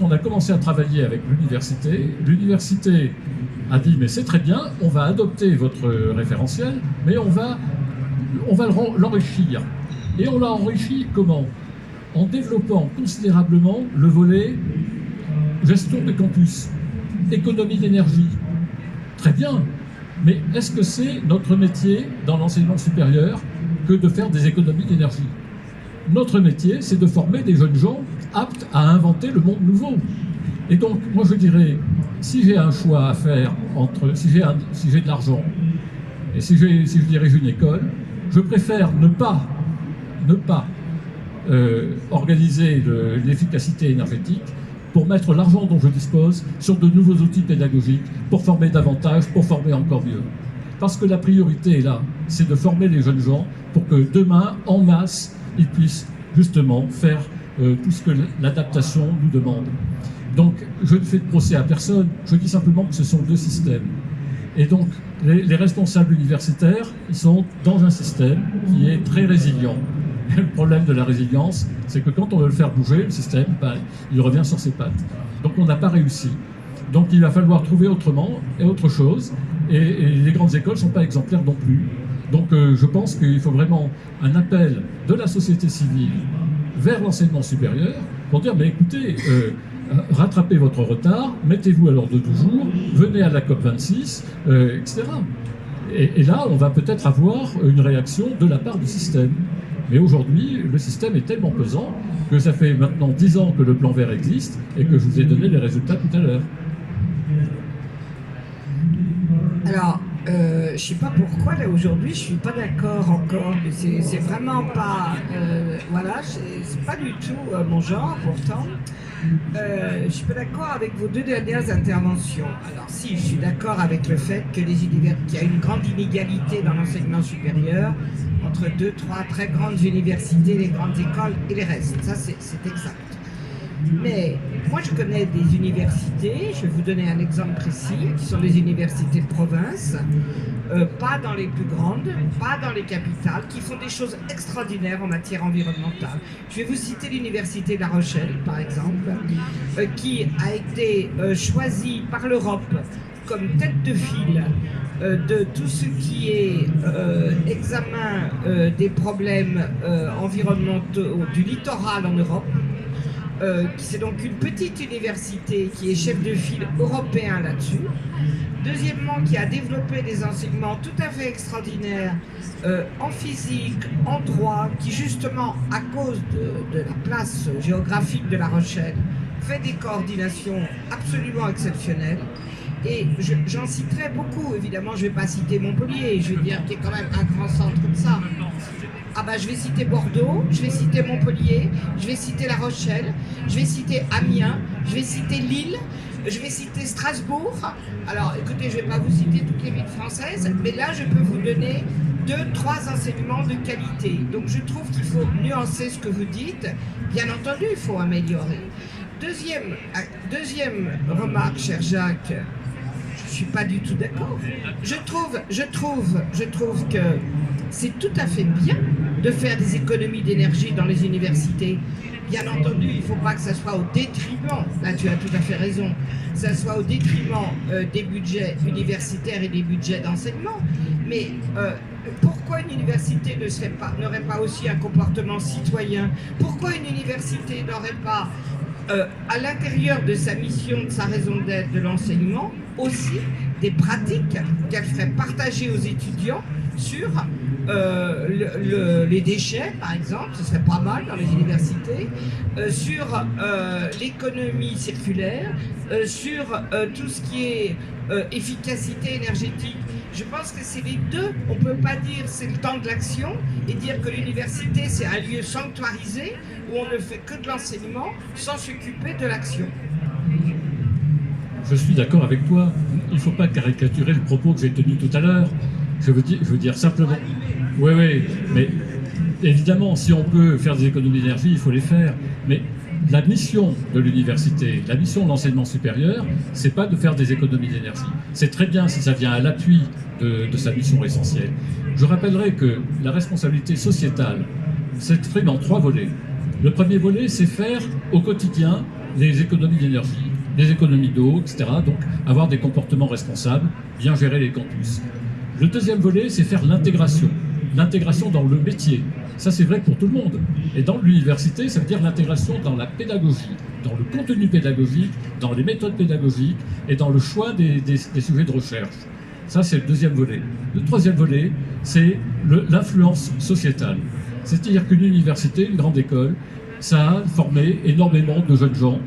on a commencé à travailler avec l'université a dit mais c'est très bien, on va adopter votre référentiel, mais on va l'enrichir. Et on l'a enrichi comment ? En développant considérablement le volet gestion de campus, économie d'énergie. Très bien, mais est-ce que c'est notre métier dans l'enseignement supérieur que de faire des économies d'énergie ? Notre métier, c'est de former des jeunes gens aptes à inventer le monde nouveau. Et donc, moi je dirais, si j'ai un choix à faire entre, si j'ai de l'argent et si je dirige une école, je préfère ne pas organiser l'efficacité énergétique pour mettre l'argent dont je dispose sur de nouveaux outils pédagogiques, pour former davantage, pour former encore mieux. Parce que la priorité est là, c'est de former les jeunes gens pour que demain, en masse, ils puissent justement faire tout ce que l'adaptation nous demande. Donc, je ne fais de procès à personne, je dis simplement que ce sont 2 systèmes. Et donc, les responsables universitaires, ils sont dans un système qui est très résilient. Et le problème de la résilience, c'est que quand on veut le faire bouger, le système, il revient sur ses pattes. Donc, on n'a pas réussi. Donc, il va falloir trouver autrement et autre chose. Et les grandes écoles ne sont pas exemplaires non plus. Donc, je pense qu'il faut vraiment un appel de la société civile vers l'enseignement supérieur pour dire, mais écoutez, rattrapez votre retard, mettez-vous à l'ordre du jour, venez à la COP26, etc. Et là, on va peut-être avoir une réaction de la part du système. Mais aujourd'hui, le système est tellement pesant que ça fait maintenant 10 ans que le plan vert existe et que je vous ai donné les résultats tout à l'heure. Alors, je ne sais pas pourquoi, là, aujourd'hui, je ne suis pas d'accord encore. C'est vraiment pas... voilà, c'est pas du tout mon genre, pourtant. Je suis pas d'accord avec vos 2 dernières interventions. Alors si, je suis d'accord avec le fait que qu'il y a une grande inégalité dans l'enseignement supérieur entre 2, 3 très grandes universités, les grandes écoles et les restes. Ça, c'est exact. Mais moi, je connais des universités, je vais vous donner un exemple précis, qui sont des universités de province, pas dans les plus grandes, pas dans les capitales, qui font des choses extraordinaires en matière environnementale. Je vais vous citer l'université de La Rochelle, par exemple, qui a été choisie par l'Europe comme tête de file de tout ce qui est examen des problèmes environnementaux du littoral en Europe. C'est donc une petite université qui est chef de file européen là-dessus. Deuxièmement, qui a développé des enseignements tout à fait extraordinaires en physique, en droit, qui justement, à cause de la place géographique de La Rochelle, fait des coordinations absolument exceptionnelles. Et j'en citerai beaucoup, évidemment, je ne vais pas citer Montpellier, je veux dire qu'il y a quand même un grand centre comme ça. Ah bah je vais citer Bordeaux, je vais citer Montpellier, je vais citer La Rochelle, je vais citer Amiens, je vais citer Lille, je vais citer Strasbourg. Alors écoutez, je ne vais pas vous citer toutes les villes françaises, mais là je peux vous donner 2, 3 enseignements de qualité. Donc je trouve qu'il faut nuancer ce que vous dites. Bien entendu, il faut améliorer. Deuxième remarque, cher Jacques, je ne suis pas du tout d'accord. Je trouve que c'est tout à fait bien de faire des économies d'énergie dans les universités. Bien entendu, il ne faut pas que ça soit au détriment, là tu as tout à fait raison, que ça soit au détriment des budgets universitaires et des budgets d'enseignement. Mais pourquoi une université n'aurait pas aussi un comportement citoyen? Pourquoi une université n'aurait pas, à l'intérieur de sa mission, de sa raison d'être de l'enseignement, aussi des pratiques qu'elle ferait partager aux étudiants sur les déchets, par exemple, ce serait pas mal dans les universités, sur l'économie circulaire, sur tout ce qui est efficacité énergétique. Je pense que c'est les deux. On ne peut pas dire c'est le temps de l'action et dire que l'université c'est un lieu sanctuarisé où on ne fait que de l'enseignement sans s'occuper de l'action. Je suis d'accord avec toi. Il ne faut pas caricaturer le propos que j'ai tenu tout à l'heure. Je veux dire simplement... Oui, mais évidemment, si on peut faire des économies d'énergie, il faut les faire. Mais la mission de l'université, la mission de l'enseignement supérieur, c'est pas de faire des économies d'énergie. C'est très bien si ça vient à l'appui de sa mission essentielle. Je rappellerai que la responsabilité sociétale s'exprime en 3 volets. Le premier volet, c'est faire au quotidien les économies d'énergie, des économies d'eau, etc. Donc avoir des comportements responsables, bien gérer les campus. Le deuxième volet, c'est faire l'intégration dans le métier. Ça, c'est vrai pour tout le monde. Et dans l'université, ça veut dire l'intégration dans la pédagogie, dans le contenu pédagogique, dans les méthodes pédagogiques et dans le choix des sujets de recherche. Ça, c'est le deuxième volet. Le troisième volet, c'est l'influence sociétale. C'est-à-dire qu'une université, une grande école, ça a formé énormément de jeunes gens.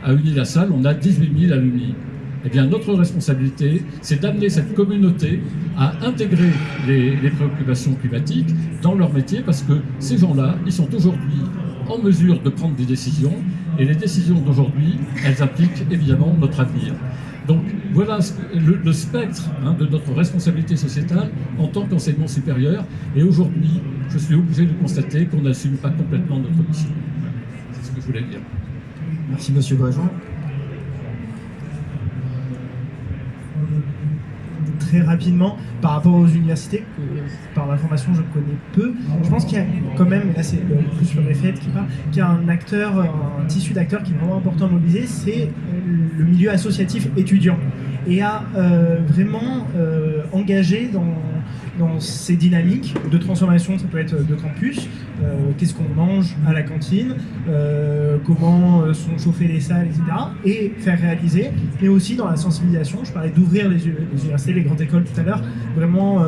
À Unilassal, on a 18 000 alumni. Eh bien, notre responsabilité, c'est d'amener cette communauté à intégrer les préoccupations climatiques dans leur métier, parce que ces gens-là, ils sont aujourd'hui en mesure de prendre des décisions, et les décisions d'aujourd'hui, elles impliquent évidemment notre avenir. Donc voilà le spectre de notre responsabilité sociétale en tant qu'enseignement supérieur, et aujourd'hui, je suis obligé de constater qu'on n'assume pas complètement notre mission. C'est ce que je voulais dire. Merci Monsieur Bréjean. Très rapidement, par rapport aux universités, que par la formation je connais peu, je pense qu'il y a quand même, et là c'est plus le Refed qui parle, qu'il y a un tissu d'acteurs qui est vraiment important à mobiliser, c'est le milieu associatif étudiant. Et à vraiment engager dans ces dynamiques de transformation, ça peut être de campus, qu'est-ce qu'on mange à la cantine, comment sont chauffées les salles, etc. Et faire réaliser, mais aussi dans la sensibilisation. Je parlais d'ouvrir les universités, les grandes écoles tout à l'heure, vraiment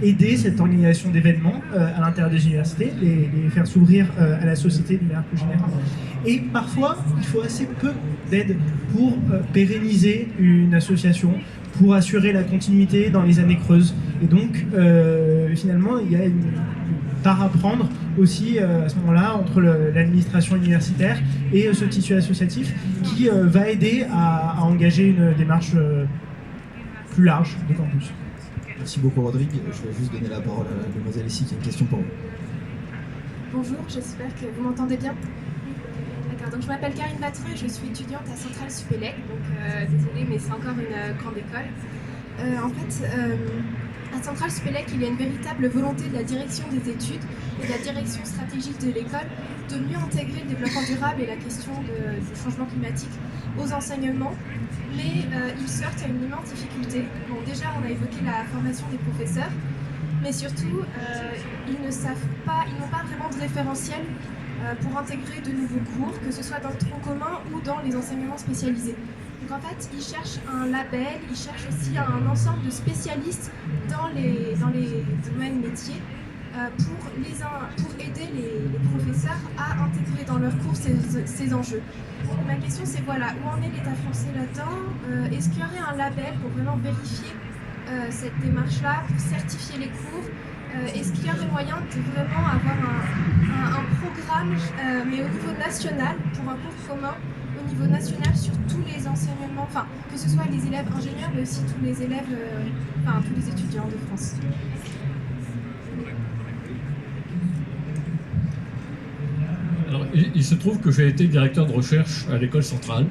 aider cette organisation d'événements à l'intérieur des universités, les faire s'ouvrir à la société de manière plus générale. Et parfois, il faut assez peu d'aide pour pérenniser une association, pour assurer la continuité dans les années creuses. Et donc, finalement, il y a une part à prendre aussi à ce moment-là entre l'administration universitaire et ce tissu associatif qui va aider à engager une démarche plus large de campus. Merci beaucoup Rodrigue. Je vais juste donner la parole à Demoiselle ici qui a une question pour vous. Bonjour, j'espère que vous m'entendez bien. D'accord, donc je m'appelle Karine Batrin et je suis étudiante à Centrale Supélec, donc désolée mais c'est encore une grande école. À Centrale Supélec, il y a une véritable volonté de la direction des études et de la direction stratégique de l'école de mieux intégrer le développement durable et la question du changement climatique aux enseignements, mais ils se heurtent à une immense difficulté. Bon, déjà, on a évoqué la formation des professeurs, mais surtout, ils n'ont pas vraiment de référentiel pour intégrer de nouveaux cours, que ce soit dans le tronc commun ou dans les enseignements spécialisés. Donc en fait, ils cherchent un label, ils cherchent aussi un ensemble de spécialistes dans les domaines métiers pour aider les professeurs à intégrer dans leurs cours ces enjeux. Ma question c'est voilà, où en est l'État français là-dedans? Est-ce qu'il y aurait un label pour vraiment vérifier cette démarche-là, pour certifier les cours? Est-ce qu'il y aurait moyen de vraiment avoir un programme, mais au niveau national, pour un cours commun, au niveau national sur tous les enseignements, enfin, que ce soit les élèves ingénieurs, mais aussi tous les élèves, tous les étudiants de France? Alors, il se trouve que j'ai été directeur de recherche à l'école centrale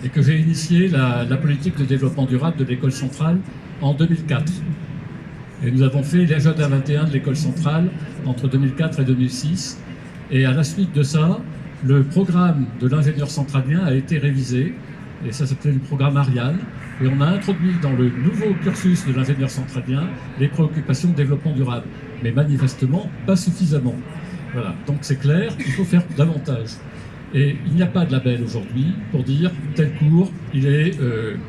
et que j'ai initié la politique de développement durable de l'école centrale en 2004. Et nous avons fait l'agenda 21 de l'école centrale entre 2004 et 2006. Et à la suite de ça, le programme de l'ingénieur centralien a été révisé, et ça s'appelait le programme Ariane. Et on a introduit dans le nouveau cursus de l'ingénieur centralien les préoccupations de développement durable. Mais manifestement, pas suffisamment. Voilà, donc c'est clair, il faut faire davantage. Et il n'y a pas de label aujourd'hui pour dire tel cours, il est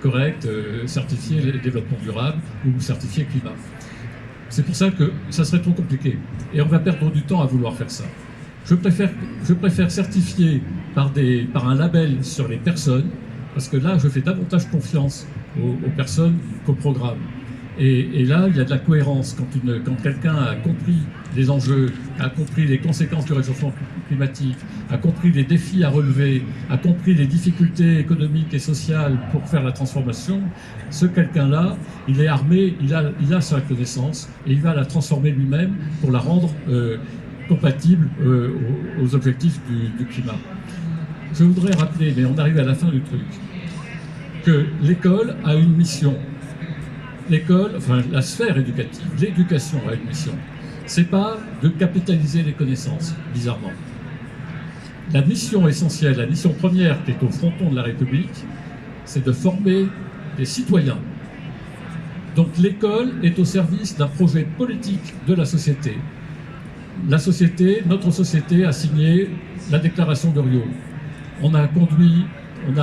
correct, certifié développement durable ou certifié climat. C'est pour ça que ça serait trop compliqué. Et on va perdre du temps à vouloir faire ça. Je préfère certifier par un label sur les personnes, parce que là, je fais davantage confiance aux personnes qu'au programme. Et là, il y a de la cohérence. Quand quelqu'un a compris les enjeux, a compris les conséquences du réchauffement climatique, a compris les défis à relever, a compris les difficultés économiques et sociales pour faire la transformation, ce quelqu'un-là, il est armé, il a sa connaissance et il va la transformer lui-même pour la rendre compatible aux objectifs du climat. Je voudrais rappeler, mais on arrive à la fin du truc, que l'école a une mission. L'école, enfin la sphère éducative, l'éducation a une mission. C'est pas de capitaliser les connaissances, bizarrement. La mission essentielle, la mission première qui est au fronton de la République, c'est de former des citoyens. Donc l'école est au service d'un projet politique de la société. La société, notre société a signé la déclaration de Rio. On a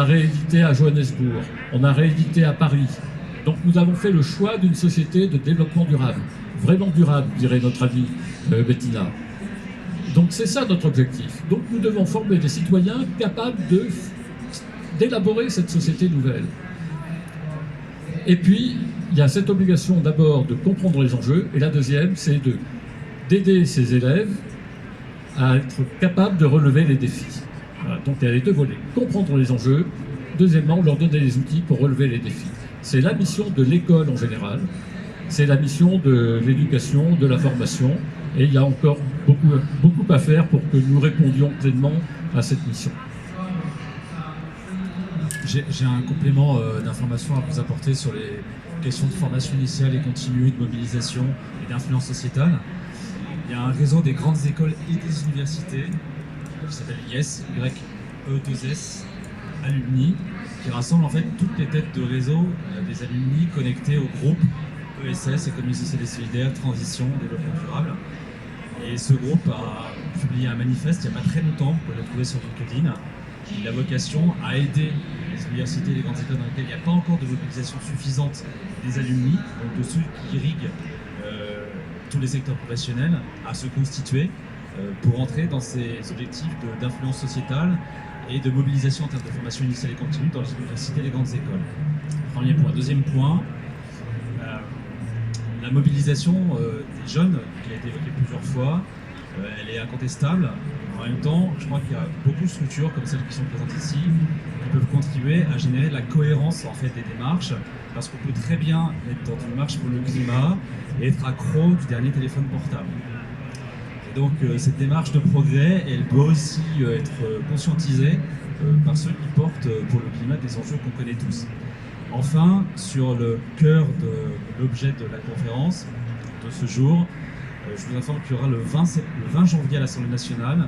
réédité à Johannesburg, on a réédité à Paris. Donc nous avons fait le choix d'une société de développement durable, vraiment durable, dirait notre amie Bettina. Donc c'est ça notre objectif. Donc nous devons former des citoyens capables d'élaborer cette société nouvelle. Et puis, il y a cette obligation d'abord de comprendre les enjeux, et la deuxième, c'est d'aider ces élèves à être capables de relever les défis. Voilà, donc il y a les deux volets. Comprendre les enjeux, deuxièmement, leur donner les outils pour relever les défis. C'est la mission de l'école en général, c'est la mission de l'éducation, de la formation, et il y a encore beaucoup à faire pour que nous répondions pleinement à cette mission. J'ai un complément d'information à vous apporter sur les questions de formation initiale et continue, de mobilisation et d'influence sociétale. Il y a un réseau des grandes écoles et des universités qui s'appelle YES, Y-E-2-S, Alumni, qui rassemble en fait toutes les têtes de réseau des alumni connectés au groupe ESS, Économie sociale et solidaire, Transition, Développement durable. Et ce groupe a publié un manifeste il n'y a pas très longtemps, vous pouvez le trouver sur LinkedIn, qui a vocation à aider les universités et les grandes écoles dans lesquelles il n'y a pas encore de mobilisation suffisante des alumni, donc de ceux qui irriguent tous les secteurs professionnels, à se constituer pour entrer dans ces objectifs d'influence sociétale et de mobilisation en termes de formation initiale et continue dans les universités et les grandes écoles. Premier point. Deuxième point, la mobilisation des jeunes, qui a été évoquée plusieurs fois, elle est incontestable. En même temps, je crois qu'il y a beaucoup de structures, comme celles qui sont présentes ici, qui peuvent contribuer à générer de la cohérence en fait, des démarches, parce qu'on peut très bien être dans une marche pour le climat et être accro du dernier téléphone portable. Et donc cette démarche de progrès, elle doit aussi être conscientisée par ceux qui portent pour le climat des enjeux qu'on connaît tous. Enfin, sur le cœur de l'objet de la conférence de ce jour, je vous informe qu'il y aura le 20 janvier à l'Assemblée nationale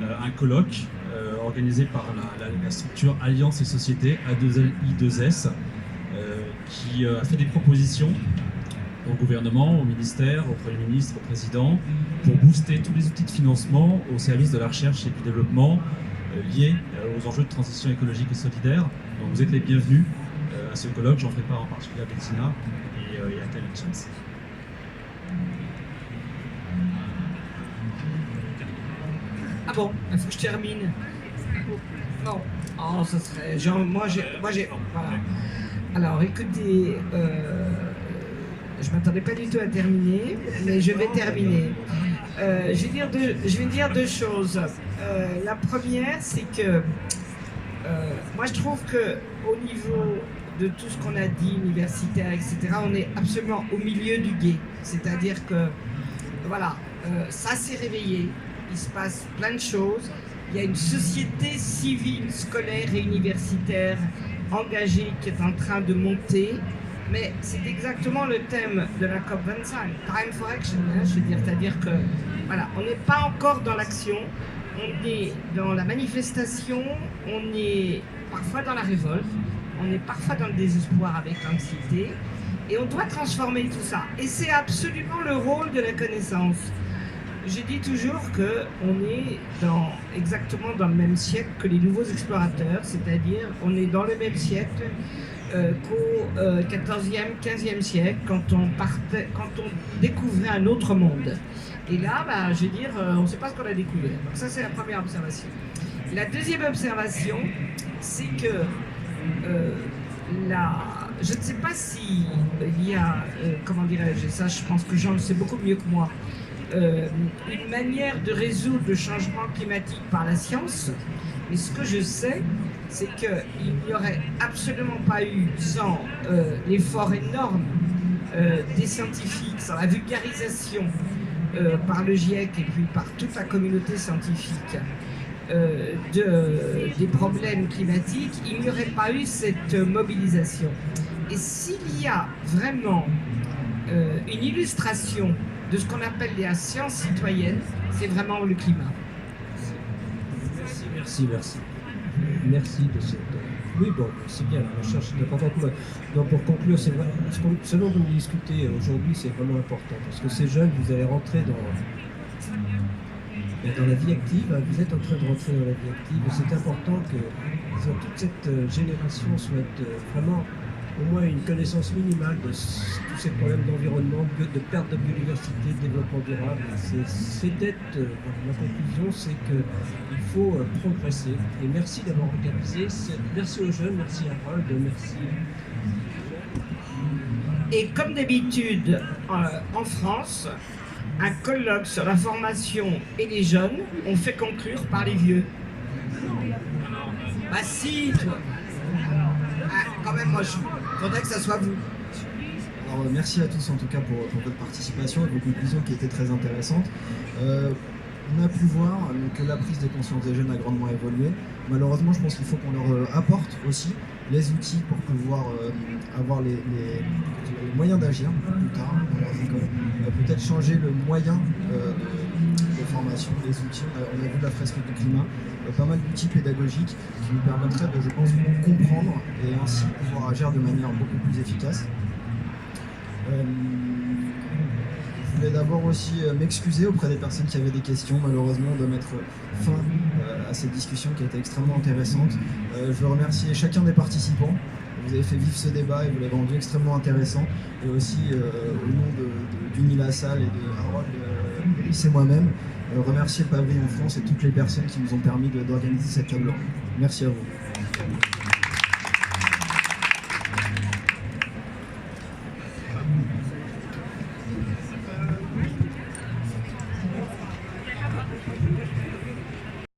un colloque organisé par la structure Alliance et Société, A2L-I2S, qui a fait des propositions au gouvernement, au ministère, au Premier ministre, au Président, pour booster tous les outils de financement au service de la recherche et du développement liés aux enjeux de transition écologique et solidaire. Donc vous êtes les bienvenus à ce colloque, j'en ferai part en particulier à Bettina et à Kyle Chance. Ah bon, il faut que je termine. Non. Oh, ça serait. Genre, moi j'ai. Voilà. Alors écoutez, je m'attendais pas du tout à terminer, mais je vais terminer. Je vais dire deux choses. La première, c'est que moi je trouve que au niveau de tout ce qu'on a dit, universitaire, etc., on est absolument au milieu du gué. C'est-à-dire que, voilà, ça s'est réveillé, il se passe plein de choses. Il y a une société civile, scolaire et universitaire engagée qui est en train de monter. Mais c'est exactement le thème de la COP25, Time for Action, hein, je veux dire, c'est-à-dire que, voilà, on n'est pas encore dans l'action, on est dans la manifestation, on est parfois dans la révolte, on est parfois dans le désespoir avec l'anxiété, et on doit transformer tout ça. Et c'est absolument le rôle de la connaissance. Je dis toujours qu'on est exactement dans le même siècle que les nouveaux explorateurs, c'est-à-dire on est dans le même siècle qu'au 14e, 15e siècle, quand on découvrait un autre monde. Et là, je veux dire, on ne sait pas ce qu'on a découvert. Donc ça, c'est la première observation. La deuxième observation, c'est que je ne sais pas si il y a, comment dirais-je, ça je pense que Jean le sait beaucoup mieux que moi, une manière de résoudre le changement climatique par la science, mais ce que je sais, c'est qu'il n'y aurait absolument pas eu, sans l'effort énorme des scientifiques, sans la vulgarisation par le GIEC et puis par toute la communauté scientifique des problèmes climatiques, il n'y aurait pas eu cette mobilisation. Et s'il y a vraiment une illustration de ce qu'on appelle la science citoyenne, c'est vraiment le climat. Merci. Merci de cette... Oui, bon, c'est bien, la recherche est importante. Donc, pour conclure, c'est vrai, ce dont vous discutez aujourd'hui, c'est vraiment important, parce que ces jeunes, vous allez rentrer dans la vie active, vous êtes en train de rentrer dans la vie active, et c'est important que toute cette génération soit vraiment au moins une connaissance minimale de tous ces problèmes d'environnement, de perte de biodiversité, de développement durable. C'est d'être, ma conclusion, c'est qu'il faut progresser. Et merci d'avoir organisé. Merci aux jeunes, merci à Harold, merci. Et comme d'habitude, en France, un colloque sur la formation et les jeunes, on fait conclure par les vieux. Bah si, toi. Ah, quand même, moi, je voudrais que ça soit vous. Alors, merci à tous en tout cas pour votre participation et vos conclusions qui étaient très intéressantes. On a pu voir que la prise de conscience des jeunes a grandement évolué. Malheureusement, je pense qu'il faut qu'on leur apporte aussi les outils pour pouvoir avoir les moyens d'agir plus tard dans leurs écoles. Peut-être changer le moyen de formation, les outils. On a vu la fresque du climat, pas mal d'outils pédagogiques qui nous permettraient de, je pense, comprendre et ainsi pouvoir agir de manière beaucoup plus efficace. Je voulais d'abord aussi m'excuser auprès des personnes qui avaient des questions. Malheureusement, on doit mettre fin à cette discussion qui a été extrêmement intéressante. Je veux remercier chacun des participants. Vous avez fait vivre ce débat et vous l'avez rendu extrêmement intéressant. Et aussi, au nom d'Uni La Salle et de Harold, Brice et moi-même, remercier Pavillon France et toutes les personnes qui nous ont permis d'organiser cette table. Merci à vous.